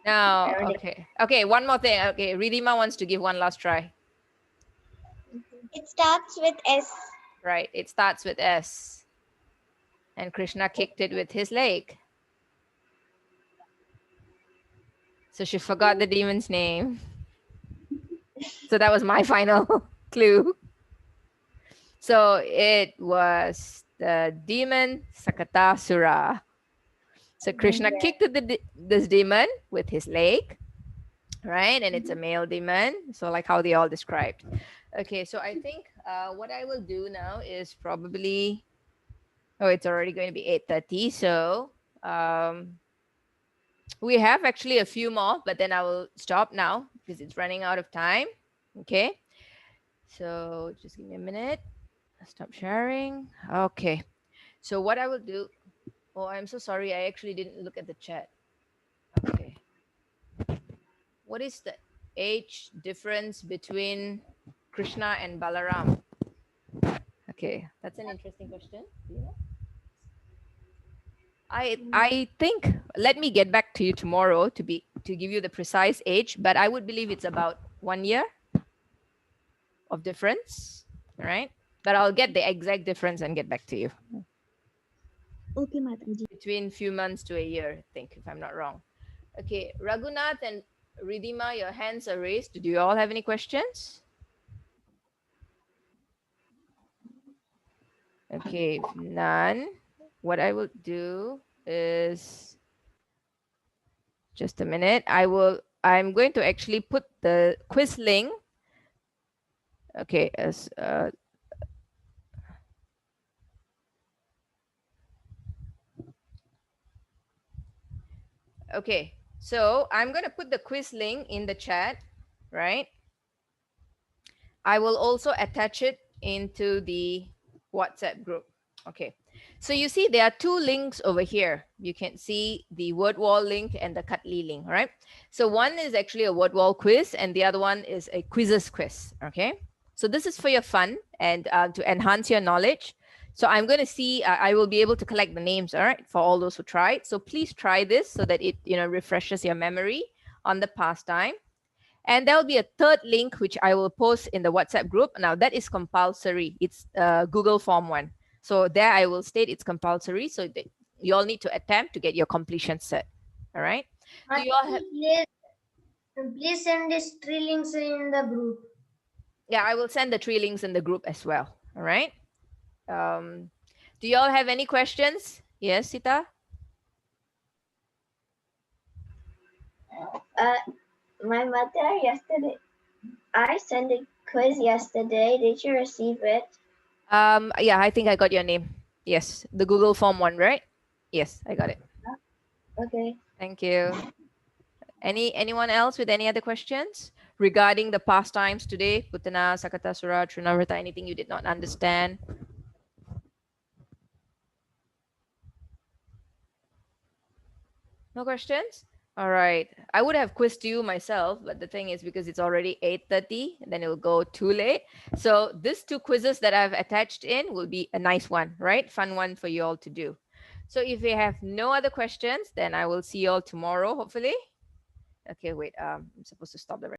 Speaker 1: No. Okay. Okay. One more thing. Okay, Ridhima wants to give one last try.
Speaker 3: It starts with S.
Speaker 1: Right. It starts with S. And Krishna kicked it with his leg. So she forgot the demon's name. So that was my final clue. So it was the demon Sakatasura. So Krishna kicked this demon with his leg, right? And it's a male demon. So like how they all described. Okay, so I think what I will do now is probably. Oh, it's already going to be 8:30. So we have actually a few more, but then I will stop now because it's running out of time. Okay. So just give me a minute. Stop sharing. Okay. So what I will do. Oh, I'm so sorry. I actually didn't look at the chat. Okay. What is the age difference between Krishna and Balaram? Okay, that's an interesting question. Do you know? I think let me get back to you tomorrow to give you the precise age, but I would believe it's about 1 year of difference, right? But I'll get the exact difference and get back to you.
Speaker 2: Okay, Mataji.
Speaker 1: Between few months to a year, I think, if I'm not wrong. Okay, Raghunath and Ridhima, your hands are raised. Do you all have any questions? Okay, if none, what I will do is just a minute. I'm going to actually put the quiz link. Okay, as okay, so I'm going to put the quiz link in the chat, right? I will also attach it into the WhatsApp group. Okay. So you see there are two links over here. You can see the word wall link and the Cutley link, right? So one is actually a word wall quiz and the other one is a quizzes quiz. Okay. So this is for your fun and to enhance your knowledge. So I'm going to see, I will be able to collect the names, all right, for all those who tried. So please try this so that it, refreshes your memory on the pastime. And there will be a third link, which I will post in the WhatsApp group. Now, that is compulsory. It's Google Form 1. So there I will state it's compulsory. So that you all need to attempt to get your completion set. All right. Do you all have...
Speaker 6: Please send these three links in the group.
Speaker 1: Yeah, I will send the three links in the group as well. All right. Do you all have any questions? Yes, Sita?
Speaker 6: My mother yesterday, I sent a quiz yesterday. Did you receive it?
Speaker 1: Yeah, I think I got your name. Yes, the Google Form 1, right? Yes, I got it.
Speaker 6: Okay.
Speaker 1: Thank you. Anyone else with any other questions regarding the pastimes today? Putana, Sakatasura, Trinavarta, anything you did not understand? No questions? All right. I would have quizzed you myself, but the thing is because it's already 8:30, then it will go too late. So these two quizzes that I've attached in will be a nice one, right? Fun one for you all to do. So if you have no other questions, then I will see you all tomorrow, hopefully. Okay, wait. I'm supposed to stop the